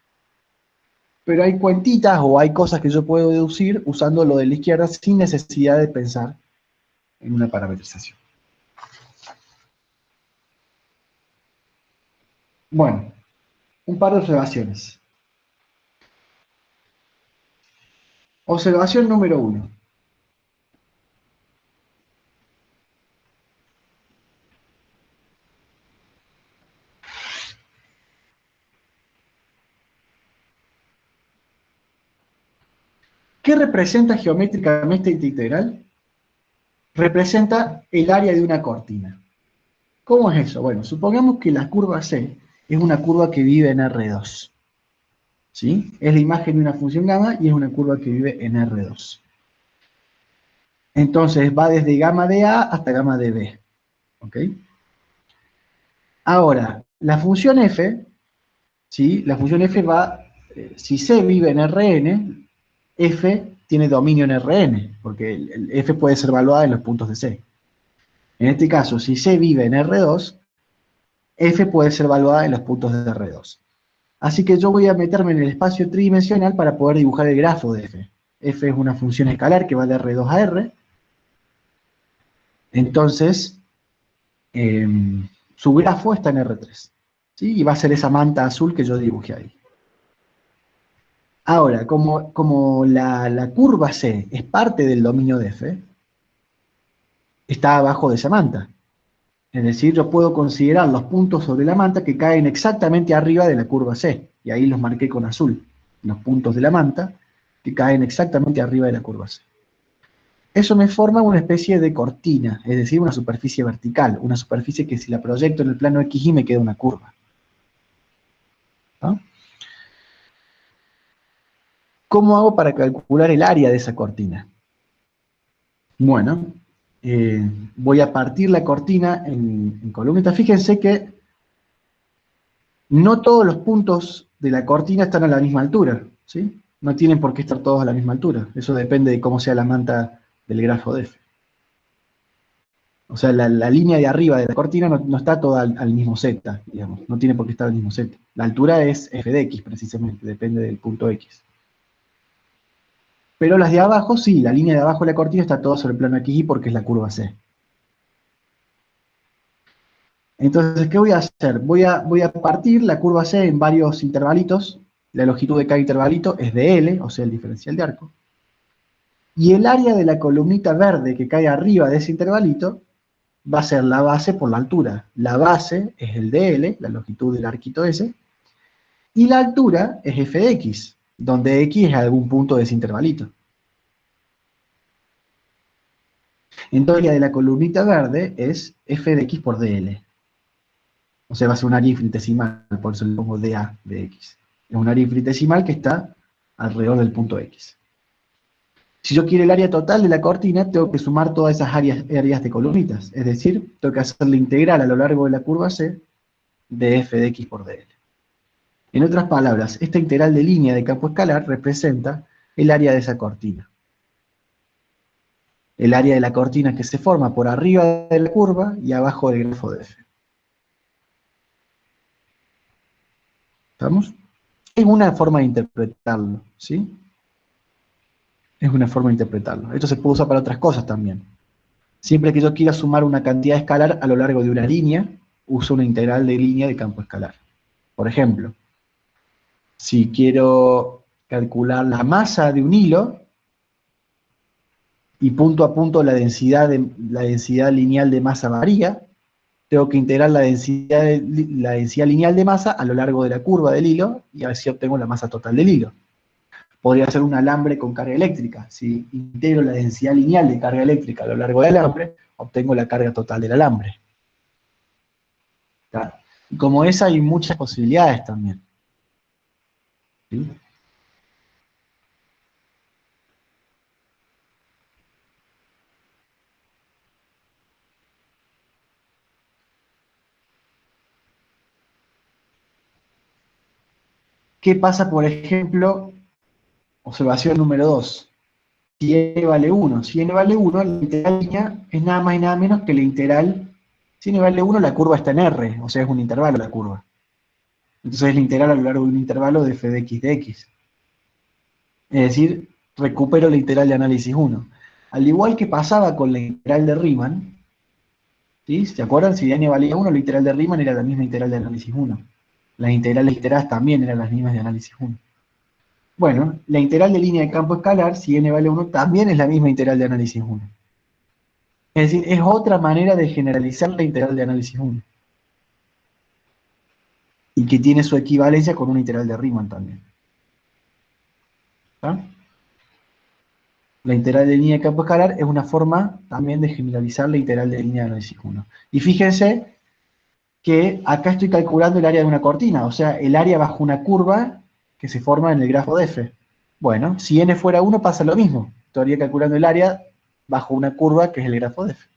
Pero hay cuentitas o hay cosas que yo puedo deducir usando lo de la izquierda sin necesidad de pensar en una parametrización. Bueno, un par de observaciones. Observación número 1. ¿Qué representa geométricamente esta integral? Representa el área de una cortina. ¿Cómo es eso? Bueno, supongamos que la curva C es una curva que vive en R2. ¿Sí? Es la imagen de una función gamma y es una curva que vive en R2. Entonces va desde gamma de A hasta gamma de B. ¿Ok? Ahora, la función f, ¿sí? La función f va, si C vive en Rn, f tiene dominio en Rn, porque el f puede ser evaluada en los puntos de C. En este caso, si C vive en R2, f puede ser evaluada en los puntos de R2. Así que yo voy a meterme en el espacio tridimensional para poder dibujar el grafo de f. F es una función escalar que va de R2 a R. Entonces, su grafo está en R3. ¿Sí? Y va a ser esa manta azul que yo dibujé ahí. Ahora, como la curva C es parte del dominio de f, está abajo de esa manta. Es decir, yo puedo considerar los puntos sobre la manta que caen exactamente arriba de la curva C, y ahí los marqué con azul. los puntos de la manta, que caen exactamente arriba de la curva C. Eso me forma una especie de cortina, es decir, una superficie vertical, una superficie que si la proyecto en el plano XY me queda una curva. ¿No? ¿Cómo hago para calcular el área de esa cortina? Bueno, voy a partir la cortina en columnitas. Fíjense que no todos los puntos de la cortina están a la misma altura, ¿sí? No tienen por qué estar todos a la misma altura. Eso depende de cómo sea la manta del grafo de F. O sea, la línea de arriba de la cortina no está toda al mismo z, digamos. No tiene por qué estar al mismo z. La altura es f de x, precisamente, depende del punto x. Pero las de abajo, sí, la línea de abajo de la cortina está toda sobre el plano XY porque es la curva C. Entonces, ¿qué voy a hacer? Voy a partir la curva C en varios intervalitos. La longitud de cada intervalito es de L, o sea, el diferencial de arco. Y el área de la columnita verde que cae arriba de ese intervalito va a ser la base por la altura. La base es el dl, la longitud del arquito ese, y la altura es f de x, donde x es algún punto de ese intervalito. Entonces, el área de la columnita verde es f de x por dl. O sea, va a ser un área infinitesimal, por eso le pongo dA de x. Es un área infinitesimal que está alrededor del punto x. Si yo quiero el área total de la cortina, tengo que sumar todas esas áreas de columnitas. Es decir, tengo que hacer la integral a lo largo de la curva C de f de x por dl. En otras palabras, esta integral de línea de campo escalar representa el área de esa cortina. El área de la cortina que se forma por arriba de la curva y abajo del grafo de f. ¿Estamos? Es una forma de interpretarlo, ¿sí? Es una forma de interpretarlo. Esto se puede usar para otras cosas también. Siempre que yo quiera sumar una cantidad escalar a lo largo de una línea, uso una integral de línea de campo escalar. Por ejemplo, si quiero calcular la masa de un hilo, y punto a punto la densidad lineal de masa varía, tengo que integrar la densidad lineal de masa a lo largo de la curva del hilo, y así obtengo la masa total del hilo. Podría ser un alambre con carga eléctrica. Si integro la densidad lineal de carga eléctrica a lo largo del alambre, obtengo la carga total del alambre. ¿Está? Y como esa hay muchas posibilidades también. ¿Sí? ¿Qué pasa, por ejemplo, observación número 2? Si n vale 1. Si n vale 1, la integral línea es nada más y nada menos que la integral. Si n vale 1, la curva está en R, o sea, es un intervalo la curva. Entonces es la integral a lo largo de un intervalo de f de x de x. Es decir, recupero la integral de análisis 1. Al igual que pasaba con la integral de Riemann, ¿sí? ¿Se acuerdan? Si n valía 1, la integral de Riemann era la misma integral de análisis 1. Las integrales iteradas también eran las mismas de análisis 1. Bueno, la integral de línea de campo escalar, si n vale 1, también es la misma integral de análisis 1. Es decir, es otra manera de generalizar la integral de análisis 1. Y que tiene su equivalencia con una integral de Riemann también. ¿Está? La integral de línea de campo escalar es una forma también de generalizar la integral de línea de análisis 1. Y fíjense que acá estoy calculando el área de una cortina, o sea, el área bajo una curva que se forma en el grafo de f. Bueno, si n fuera 1 pasa lo mismo. Estaría calculando el área bajo una curva que es el grafo de f.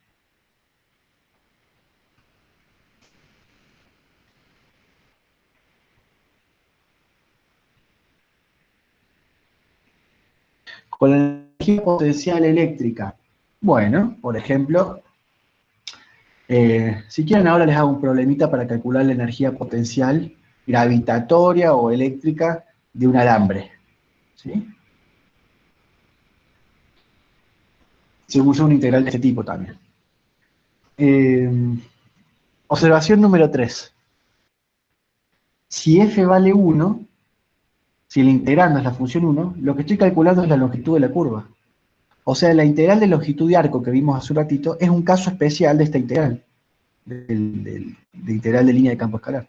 Con la energía potencial eléctrica. Bueno, por ejemplo, si quieren ahora les hago un problemita para calcular la energía potencial gravitatoria o eléctrica de un alambre. ¿Sí? Se usa una integral de este tipo también. Observación número 3. Si f vale 1, si el integrando es la función 1, lo que estoy calculando es la longitud de la curva. O sea, la integral de longitud de arco que vimos hace un ratito es un caso especial de esta integral, de integral de línea de campo escalar.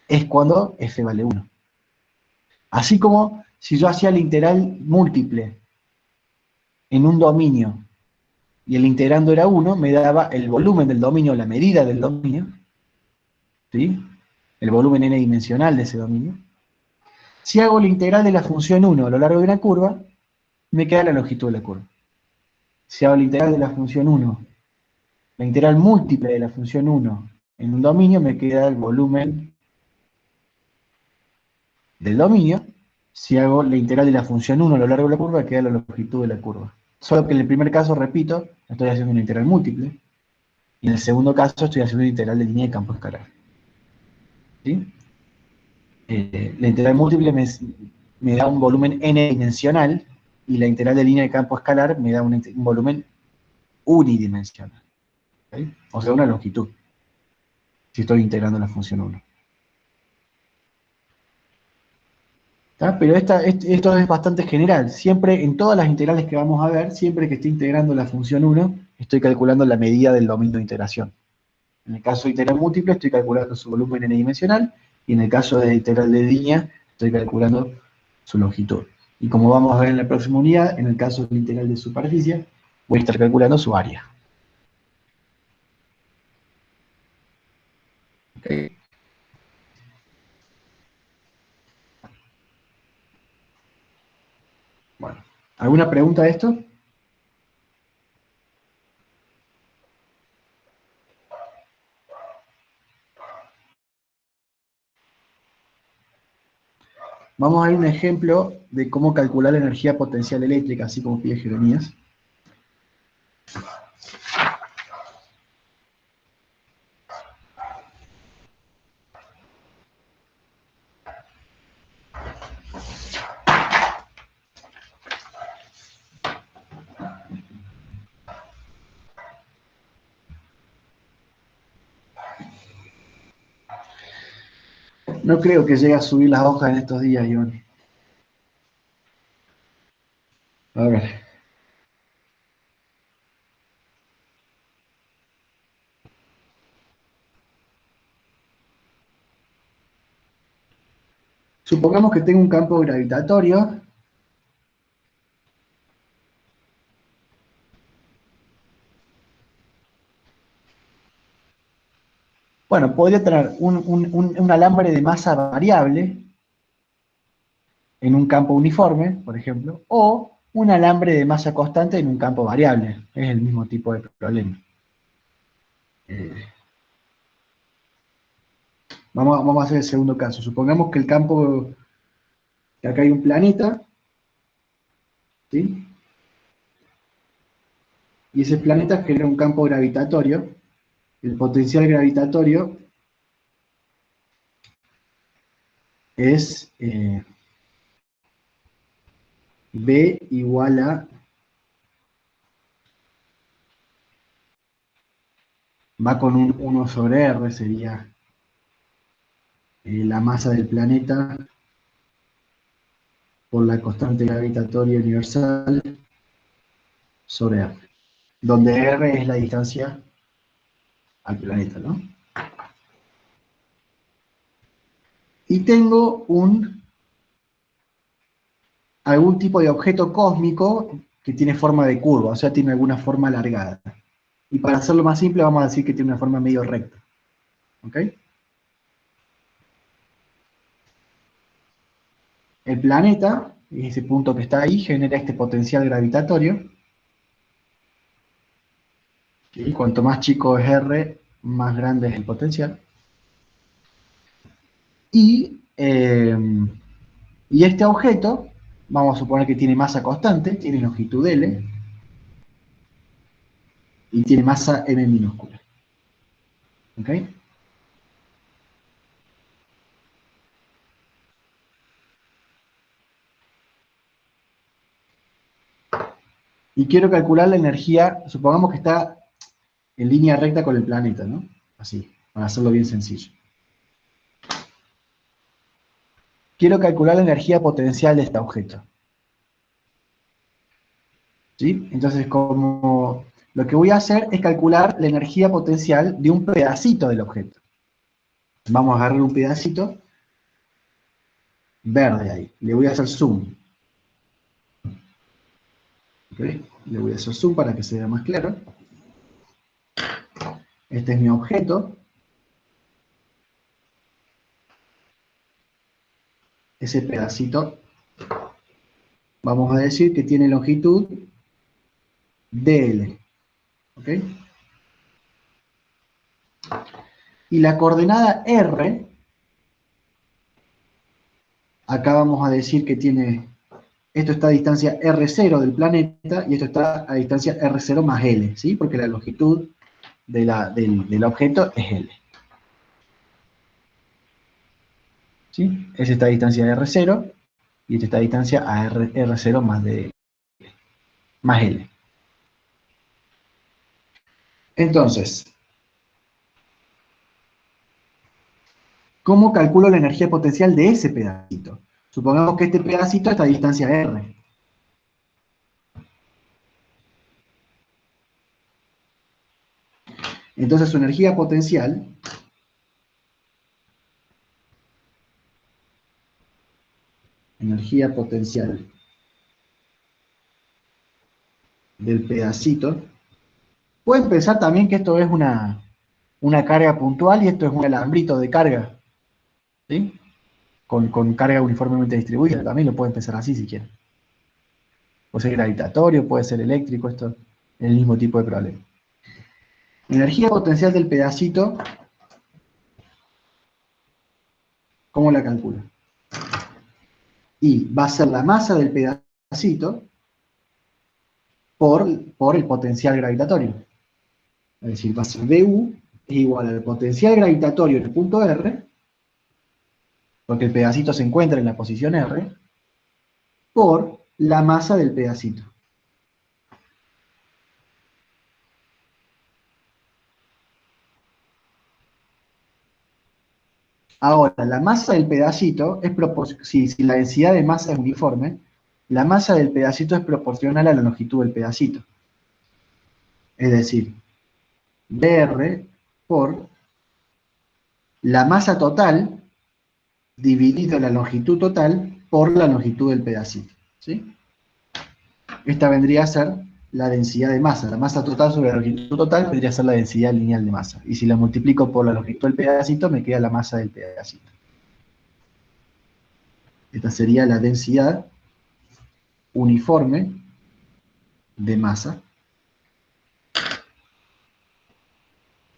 Es cuando f vale 1. Así como si yo hacía la integral múltiple en un dominio y el integrando era 1, me daba el volumen del dominio, la medida del dominio, ¿sí? El volumen n dimensional de ese dominio. Si hago la integral de la función 1 a lo largo de una curva, me queda la longitud de la curva. Si hago la integral de la función 1, la integral múltiple de la función 1 en un dominio, me queda el volumen del dominio. Si hago la integral de la función 1 a lo largo de la curva, queda la longitud de la curva. Solo que en el primer caso, repito, estoy haciendo una integral múltiple, y en el segundo caso estoy haciendo una integral de línea de campo escalar. ¿Sí? La integral múltiple me da un volumen n dimensional, y la integral de línea de campo escalar me da un volumen unidimensional. ¿Okay? O sea, una longitud, si estoy integrando la función 1. ¿Tá? Pero esto es bastante general. Siempre, en todas las integrales que vamos a ver, siempre que esté integrando la función 1, estoy calculando la medida del dominio de integración. En el caso de integral múltiple, estoy calculando su volumen n-dimensional, y en el caso de integral de línea, estoy calculando su longitud. Y como vamos a ver en la próxima unidad, en el caso de la integral de superficie, voy a estar calculando su área. ¿Okay? Bueno, ¿alguna pregunta de esto? Vamos a ver un ejemplo de cómo calcular la energía potencial eléctrica, así como pide Jeremías. No creo que llegue a subir las hojas en estos días, Iván. A ver. Supongamos que tengo un campo gravitatorio. Bueno, podría tener un alambre de masa variable en un campo uniforme, por ejemplo, o un alambre de masa constante en un campo variable. Es el mismo tipo de problema. Vamos a hacer el segundo caso. Supongamos que el campo, que acá hay un planeta, ¿sí? Y ese planeta genera un campo gravitatorio. El potencial gravitatorio es B igual a, va con un 1 sobre R, sería la masa del planeta por la constante gravitatoria universal sobre R, donde R es la distancia al planeta, ¿no? Y tengo algún tipo de objeto cósmico que tiene forma de curva, o sea, tiene alguna forma alargada. Y para hacerlo más simple, vamos a decir que tiene una forma medio recta. ¿Ok? El planeta, ese punto que está ahí, genera este potencial gravitatorio. Y cuanto más chico es R, más grande es el potencial. Y este objeto, vamos a suponer que tiene masa constante, tiene longitud L, y tiene masa m minúscula. ¿Ok? Y quiero calcular la energía, supongamos que está en línea recta con el planeta, ¿no? Así, para hacerlo bien sencillo. Quiero calcular la energía potencial de este objeto. ¿Sí? Entonces, como lo que voy a hacer es calcular la energía potencial de un pedacito del objeto. Vamos a agarrar un pedacito verde ahí. Le voy a hacer zoom. ¿Ok? Le voy a hacer zoom para que se vea más claro. Este es mi objeto. Ese pedacito, vamos a decir que tiene longitud DL. ¿Ok? Y la coordenada R, acá vamos a decir que tiene, esto está a distancia R0 del planeta y esto está a distancia R0 más L, ¿sí? Porque la longitud del objeto es L. ¿Sí? Ese está a distancia de R0 y este está a distancia a R0 más L. Entonces, ¿cómo calculo la energía potencial de ese pedacito? Supongamos que este pedacito está a distancia R. Entonces su energía potencial del pedacito, pueden pensar también que esto es una carga puntual y esto es un alambrito de carga, ¿sí? Con carga uniformemente distribuida, también lo pueden pensar así si quieren. Puede ser gravitatorio, puede ser eléctrico, esto es el mismo tipo de problema. Energía potencial del pedacito, ¿cómo la calculo? Y va a ser la masa del pedacito por el potencial gravitatorio. Es decir, va a ser du es igual al potencial gravitatorio en el punto R, porque el pedacito se encuentra en la posición R, por la masa del pedacito. Ahora, la masa del pedacito es si la densidad de masa es uniforme, la masa del pedacito es proporcional a la longitud del pedacito. Es decir, dr por la masa total dividido la longitud total por la longitud del pedacito. ¿Sí? Esta vendría a ser la densidad de masa. La masa total sobre la longitud total vendría a ser la densidad lineal de masa. Y si la multiplico por la longitud del pedacito, me queda la masa del pedacito. Esta sería la densidad uniforme de masa.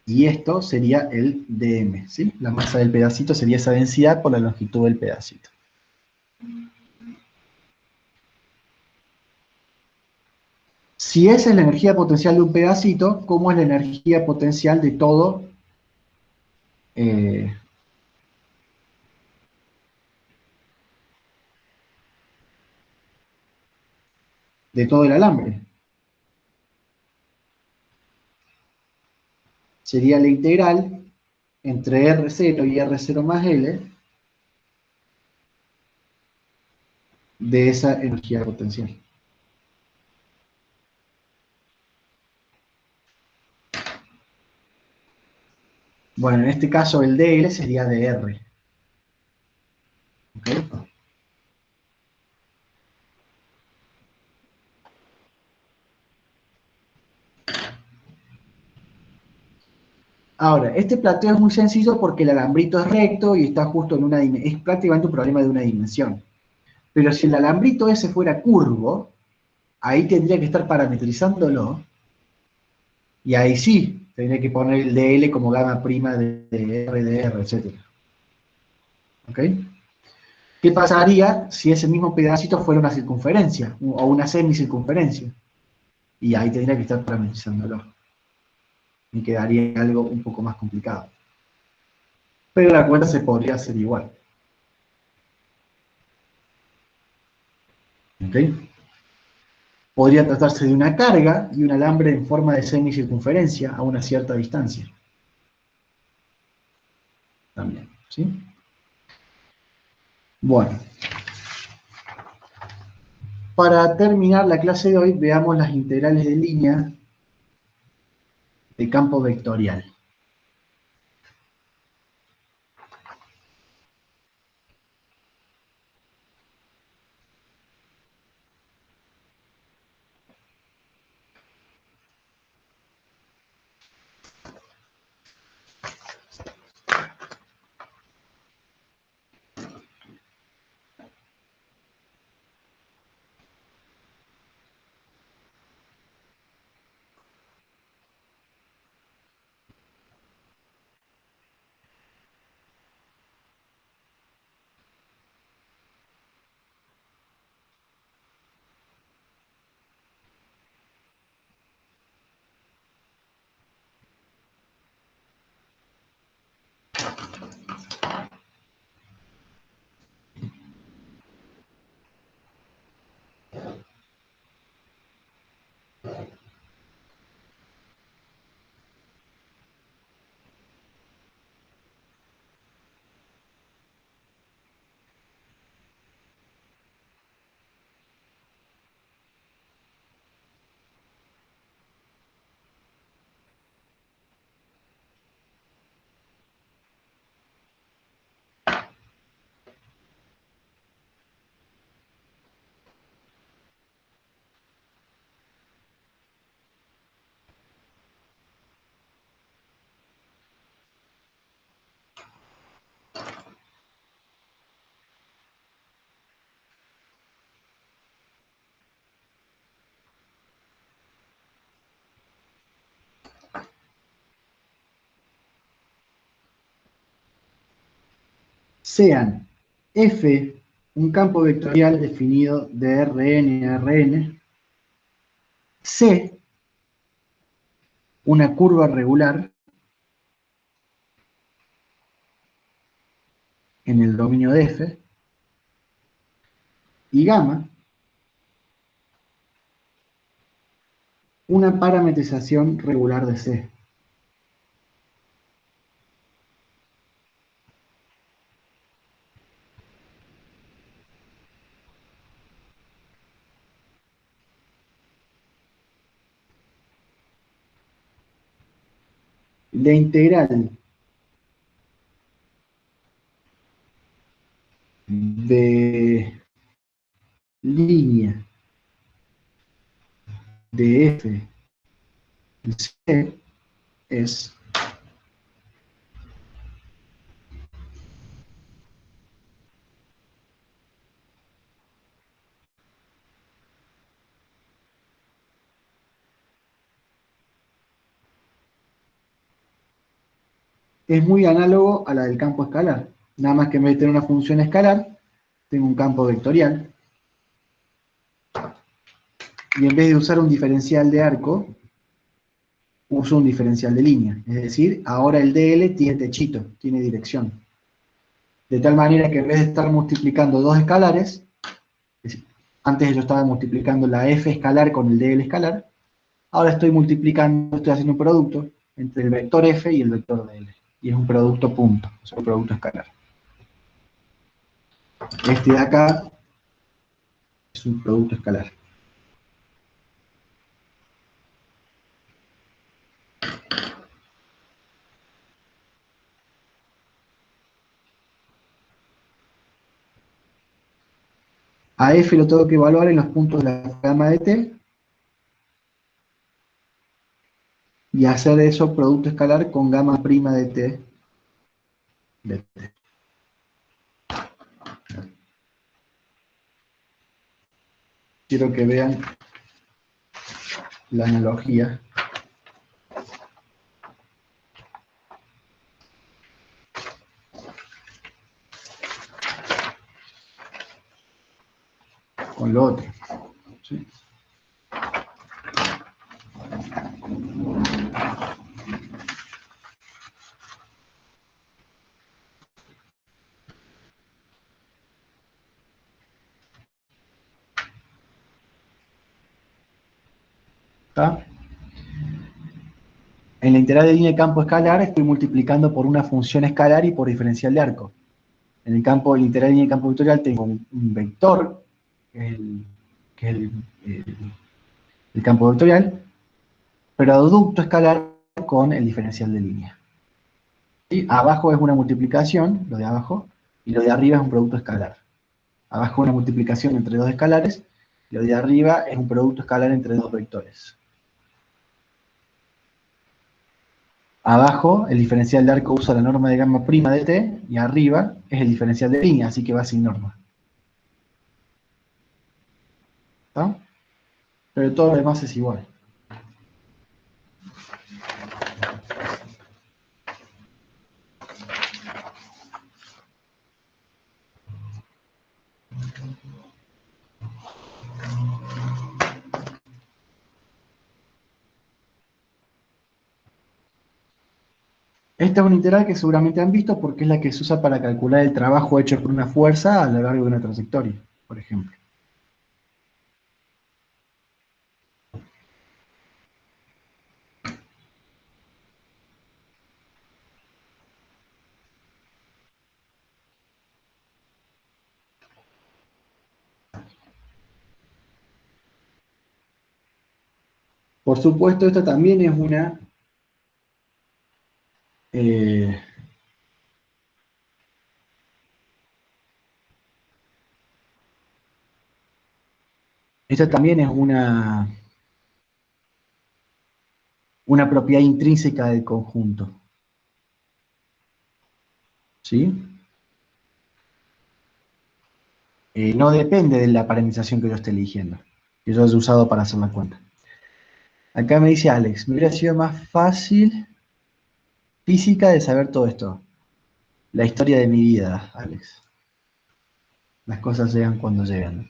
Y esto sería el dm, ¿sí? La masa del pedacito sería esa densidad por la longitud del pedacito. Si esa es la energía potencial de un pedacito, ¿cómo es la energía potencial de todo eh, el alambre? Sería la integral entre R0 y R0 más L de esa energía potencial. Bueno, en este caso el dl sería de R. ¿Okay? Ahora, este plateo es muy sencillo porque el alambrito es recto y está justo en una dimensión. Es prácticamente un problema de una dimensión. Pero si el alambrito ese fuera curvo, ahí tendría que estar parametrizándolo, y ahí sí, tendría que poner el dl como gamma prima de R, de R, etc. ¿Ok? ¿Qué pasaría si ese mismo pedacito fuera una circunferencia, o una semicircunferencia? Y ahí tendría que estar parametrizándolo. Y quedaría algo un poco más complicado. Pero la cuenta se podría hacer igual. ¿Ok? Podría tratarse de una carga y un alambre en forma de semicircunferencia a una cierta distancia. También, ¿sí? Bueno, para terminar la clase de hoy, veamos las integrales de línea de campo vectorial. sean F, un campo vectorial definido de Rn a Rn, C, una curva regular en el dominio de F, y gamma, una parametrización regular de C. La integral de línea de F en C es muy análogo a la del campo escalar. Nada más que en vez de tener una función escalar, tengo un campo vectorial. Y en vez de usar un diferencial de arco, uso un diferencial de línea. Es decir, ahora el DL tiene techito, tiene dirección. De tal manera que en vez de estar multiplicando dos escalares, antes yo estaba multiplicando la F escalar con el DL escalar, ahora estoy multiplicando, estoy haciendo un producto entre el vector F y el vector DL. Y es un producto punto, es un producto escalar. Este de acá es un producto escalar. A F lo tengo que evaluar en los puntos de la gama de T y hacer eso producto escalar con gamma prima de T. Quiero que vean la analogía. Con lo otro. ¿Sí? ¿Está? En la integral de línea de campo escalar estoy multiplicando por una función escalar y por diferencial de arco. En el campo de la integral de línea de campo vectorial tengo un vector, que es el campo vectorial, producto escalar con el diferencial de línea. ¿Sí? Abajo es una multiplicación, lo de abajo, y lo de arriba es un producto escalar. Abajo una multiplicación entre dos escalares, y lo de arriba es un producto escalar entre dos vectores. Abajo, el diferencial de arco usa la norma de gamma prima de t, y arriba es el diferencial de línea, así que va sin norma. ¿Está? Pero todo lo demás es igual. Esta es una integral que seguramente han visto porque es la que se usa para calcular el trabajo hecho por una fuerza a lo largo de una trayectoria, por ejemplo. Por supuesto, esta también es una eh, esta también es una propiedad intrínseca del conjunto. ¿Sí? No depende de la parametrización que yo esté eligiendo, que yo haya usado para hacer la cuenta. Acá me dice Alex, me hubiera sido más fácil física de saber todo esto. La historia de mi vida, Alex. Las cosas llegan cuando llegan.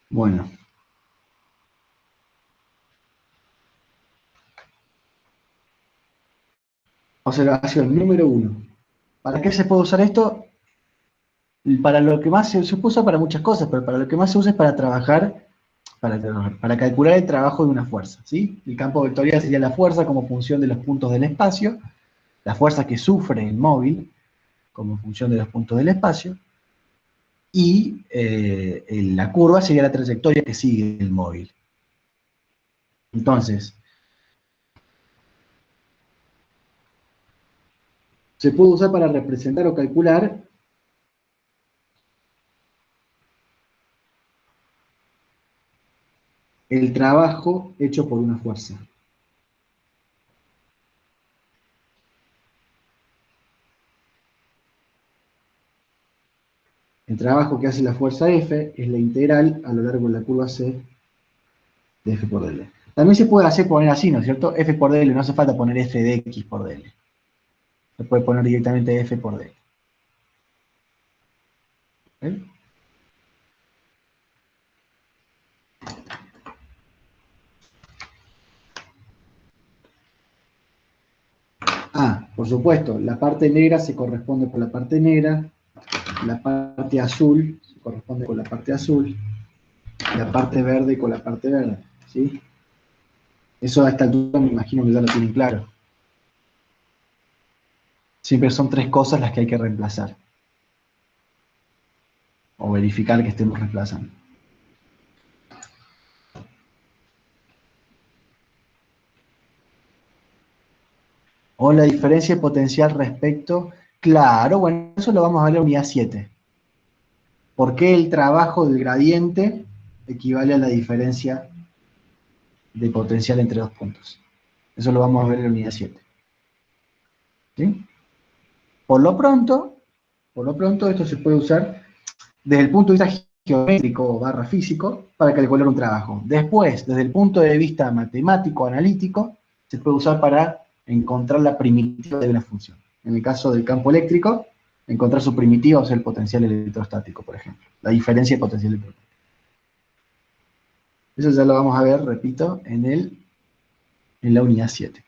Bueno. Observación número 1. ¿Para qué se puede usar esto? Para lo que más se usa para muchas cosas, pero para lo que más se usa es para trabajar, para calcular el trabajo de una fuerza, ¿sí? El campo vectorial sería la fuerza como función de los puntos del espacio, la fuerza que sufre el móvil como función de los puntos del espacio, y la curva sería la trayectoria que sigue el móvil. Entonces, se puede usar para representar o calcular el trabajo hecho por una fuerza. El trabajo que hace la fuerza F es la integral a lo largo de la curva C de F por dl. También se puede hacer poner así, ¿no es cierto? F por dl, no hace falta poner F de X por dl. Se puede poner directamente F por dl. ¿Eh? Ah, por supuesto, la parte negra se corresponde con la parte negra, la parte azul se corresponde con la parte azul, la parte verde con la parte verde, ¿sí? Eso a esta altura me imagino que ya lo tienen claro. Siempre son tres cosas las que hay que reemplazar. O verificar que estemos reemplazando. O la diferencia de potencial respecto... Claro, bueno, eso lo vamos a ver en la unidad 7. ¿Por qué el trabajo del gradiente equivale a la diferencia de potencial entre dos puntos? Eso lo vamos a ver en la unidad 7. ¿Sí? Por lo pronto, esto se puede usar desde el punto de vista geométrico barra físico para calcular un trabajo. Después, desde el punto de vista matemático, analítico, se puede usar para encontrar la primitiva de una función. En el caso del campo eléctrico, encontrar su primitiva, o sea, el potencial electrostático, por ejemplo. La diferencia de potencial electrostático. Eso ya lo vamos a ver, repito, en la unidad 7.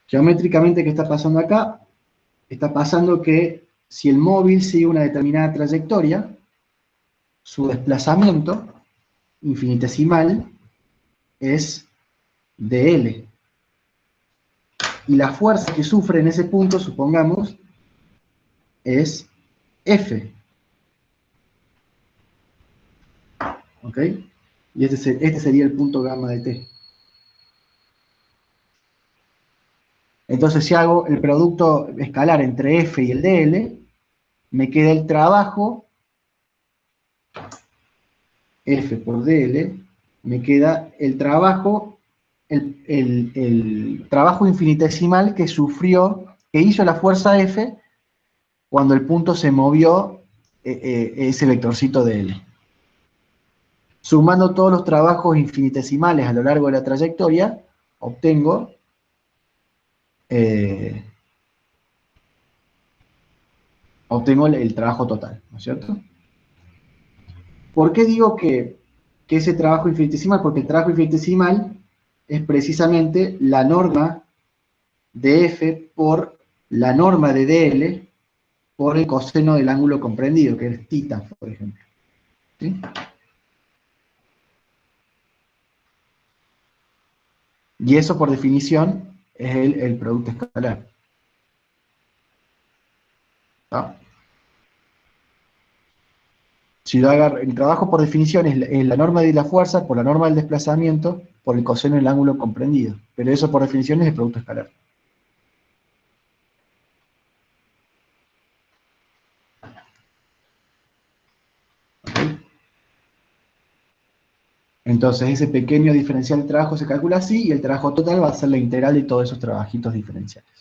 Geométricamente, ¿qué está pasando acá? Está pasando que si el móvil sigue una determinada trayectoria, su desplazamiento infinitesimal es dl. Y la fuerza que sufre en ese punto, supongamos, es F. ¿Ok? Y este sería el punto gamma de t. Entonces, si hago el producto escalar entre F y el dl, me queda el trabajo F por dl, me queda el trabajo, el trabajo infinitesimal que sufrió, que hizo la fuerza F cuando el punto se movió ese vectorcito de L. Sumando todos los trabajos infinitesimales a lo largo de la trayectoria, obtengo el trabajo total, ¿no es cierto? ¿Por qué digo que ese trabajo infinitesimal? Porque el trabajo infinitesimal es precisamente la norma de F por la norma de dl por el coseno del ángulo comprendido, que es θ, por ejemplo. ¿Sí? Y eso, por definición, es el producto escalar. ¿Ah? Si yo agarro, el trabajo, por definición, es la norma de la fuerza por la norma del desplazamiento por el coseno del ángulo comprendido. Pero eso, por definición, es el producto escalar. ¿Okay? Entonces, ese pequeño diferencial de trabajo se calcula así, y el trabajo total va a ser la integral de todos esos trabajitos diferenciales.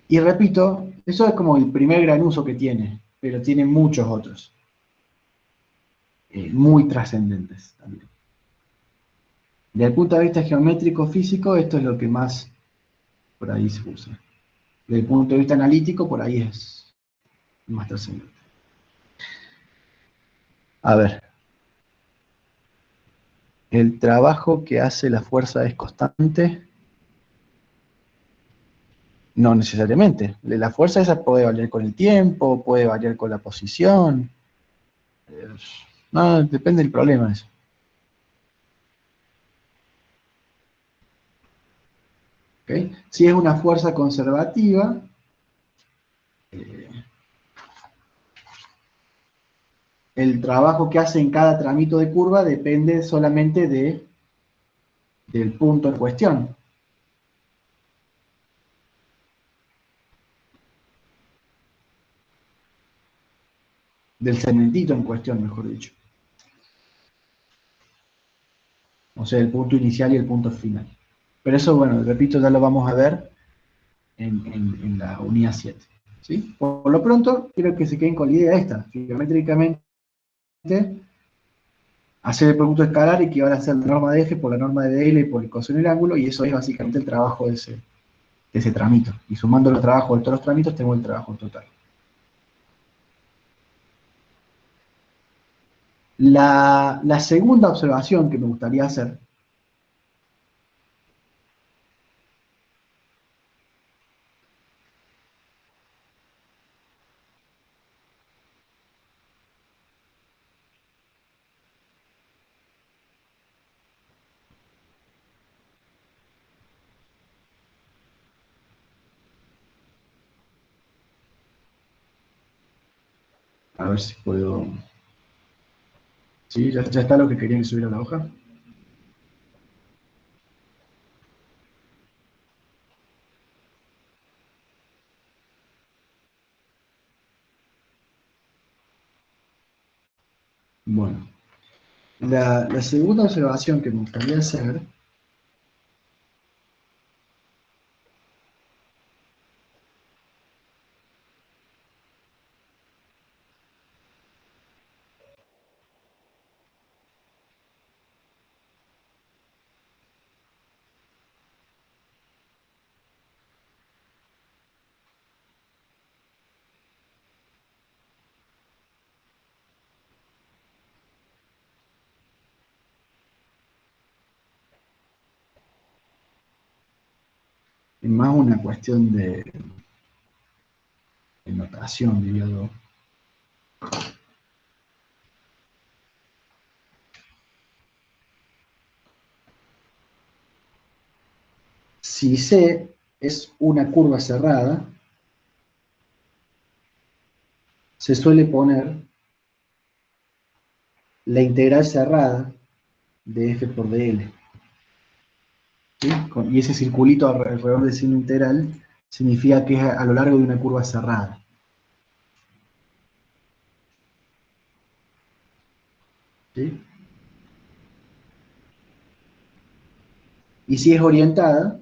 Y repito, eso es como el primer gran uso que tiene, pero tiene muchos otros, muy trascendentes también. Desde el punto de vista geométrico físico, esto es lo que más por ahí se usa. Desde el punto de vista analítico, por ahí es más trascendente. A ver, el trabajo que hace la fuerza es constante. No necesariamente. La fuerza esa puede variar con el tiempo, puede variar con la posición. Eh, No, depende del problema eso. ¿Ok? Si es una fuerza conservativa, el trabajo que hace en cada tramito de curva depende solamente del punto en cuestión, del segmentito en cuestión, mejor dicho. O sea, el punto inicial y el punto final. Pero eso, bueno, repito, ya lo vamos a ver en la unidad 7. ¿Sí? Por lo pronto, quiero que se queden con la idea esta. Geométricamente, hacer el producto escalar equivale a hacer la norma de eje por la norma de DL por el coseno del ángulo, y eso es básicamente el trabajo de ese tramito. Y sumando los trabajos de todos los tramitos, tengo el trabajo total. La segunda observación que me gustaría hacer, a ver si puedo... ¿Sí? ¿Ya está lo que quería que subiera a la hoja? Bueno, la segunda observación que me gustaría hacer, es más una cuestión de notación, diría yo. Si C es una curva cerrada, se suele poner la integral cerrada de f por dl. ¿Sí? Y ese circulito alrededor del signo integral significa que es a lo largo de una curva cerrada. ¿Sí? Y si es orientada,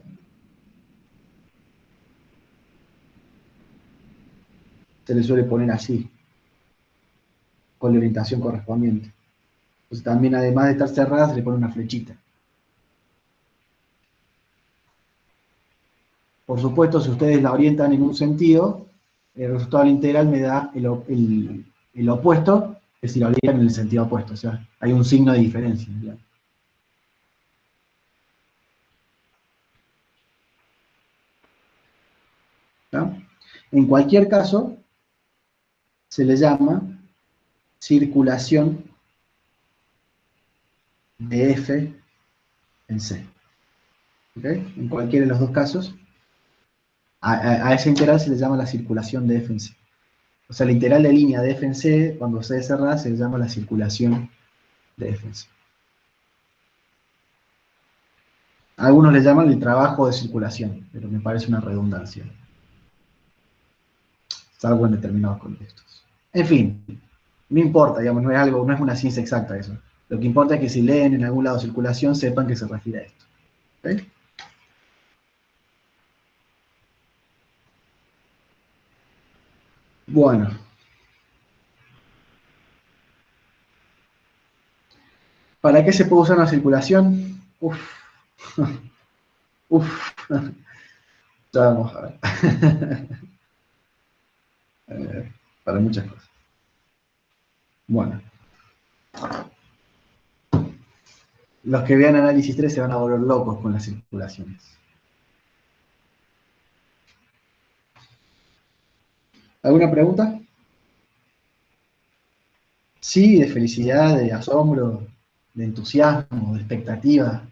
se le suele poner así, con la orientación correspondiente. Entonces también, además de estar cerrada, se le pone una flechita. Por supuesto, si ustedes la orientan en un sentido, el resultado de la integral me da el opuesto que si la orientan en el sentido opuesto. O sea, hay un signo de diferencia. ¿Ya? En cualquier caso, se le llama circulación de f en C. ¿Okay? En cualquiera de los dos casos, a esa integral se le llama la circulación de f en C. O sea, la integral de línea de f en C, cuando C es cerrada, se le llama la circulación de f en C. Algunos le llaman el trabajo de circulación, pero me parece una redundancia, salvo en determinados contextos. En fin, no importa, digamos, no es algo, no es una ciencia exacta eso. Lo que importa es que si leen en algún lado circulación, sepan que se refiere a esto. ¿Okay? Bueno, ¿para qué se puede usar una circulación? Uf, uf, ya vamos a ver. Para muchas cosas. Bueno, los que vean análisis 3 se van a volver locos con las circulaciones. ¿Alguna pregunta? Sí, de felicidad, de asombro, de entusiasmo, de expectativa.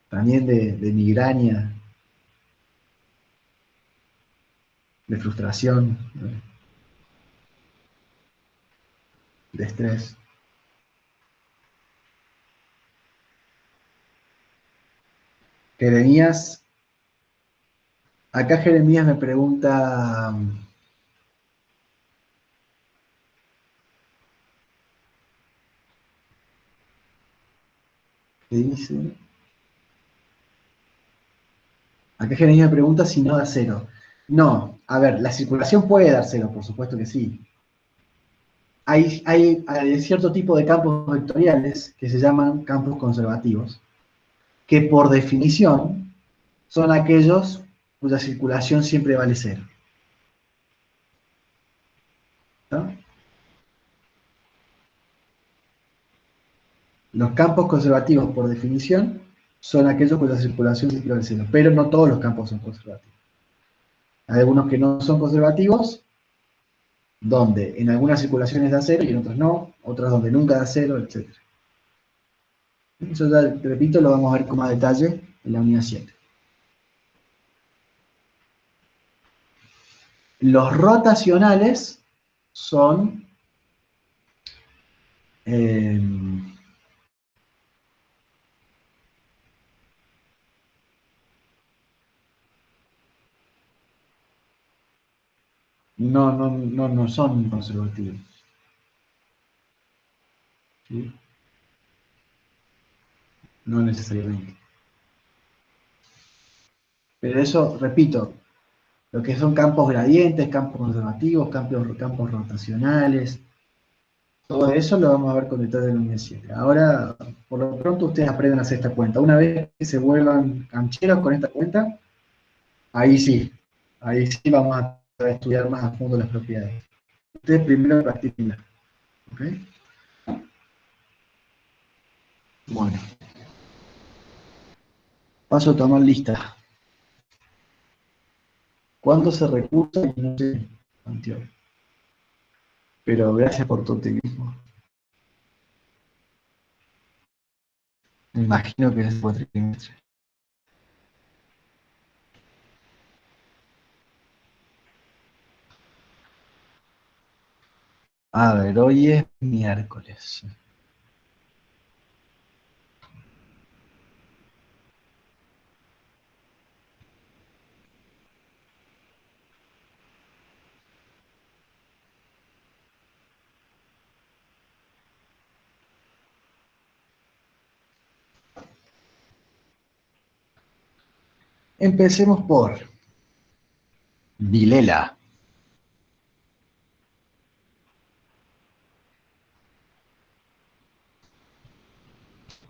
También de migraña, de frustración, de estrés. Jeremías, acá Jeremías me pregunta, ¿qué dice? Acá Jeremías me pregunta si no da cero. No, a ver, la circulación puede dar cero, por supuesto que sí. Hay cierto tipo de campos vectoriales que se llaman campos conservativos, que por definición son aquellos cuya circulación siempre vale cero. ¿No? Los campos conservativos, por definición, son aquellos cuya circulación siempre vale cero, pero no todos los campos son conservativos. Hay algunos que no son conservativos, donde en algunas circulaciones da cero y en otras no, otras donde nunca da cero, etc. Eso ya, repito, lo vamos a ver con más detalle en la unidad 7. Los rotacionales son eh, no son conservativos. ¿Sí? No necesariamente. Pero eso, repito, lo que son campos gradientes, campos conservativos, campos rotacionales, todo eso lo vamos a ver con detalle en la unidad 7. Ahora, por lo pronto, ustedes aprenden a hacer esta cuenta. Una vez que se vuelvan cancheros con esta cuenta, ahí sí vamos a estudiar más a fondo las propiedades. Ustedes primero practiquenla. ¿Ok? Bueno, paso a tomar lista. ¿Cuánto se recursa? No sé, Santiago. Pero gracias por tu optimismo. Me imagino que es el cuatrimestre. A ver, hoy es miércoles. Empecemos por Vilela,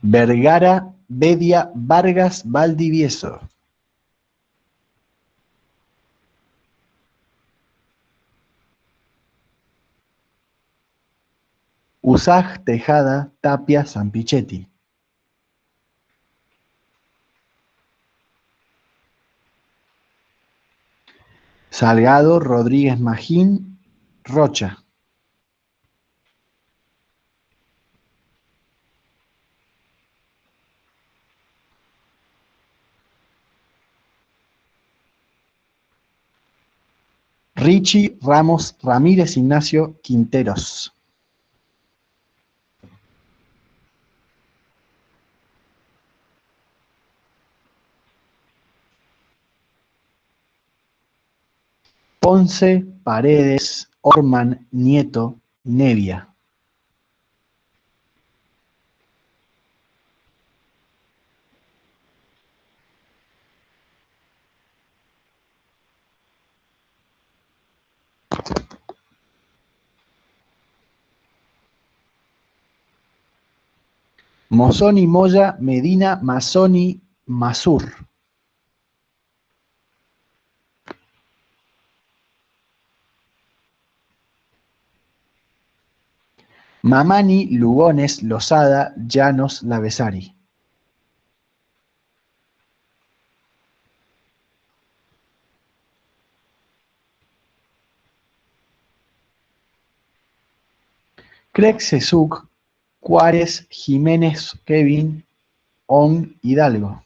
Vergara, Bedia, Vargas, Valdivieso, Usaj, Tejada, Tapia, Sampichetti, Salgado, Rodríguez Magín, Rocha, Richie, Ramos, Ramírez, Ignacio, Quinteros, Ponce, Paredes, Orman, Nieto, Nevia, Mosoni, Moya, Medina, Masoni, Masur. Mamani, Lugones, Losada, Llanos, Lavesari. Craig, Sesuk, Juárez, Jiménez, Kevin, On, Hidalgo.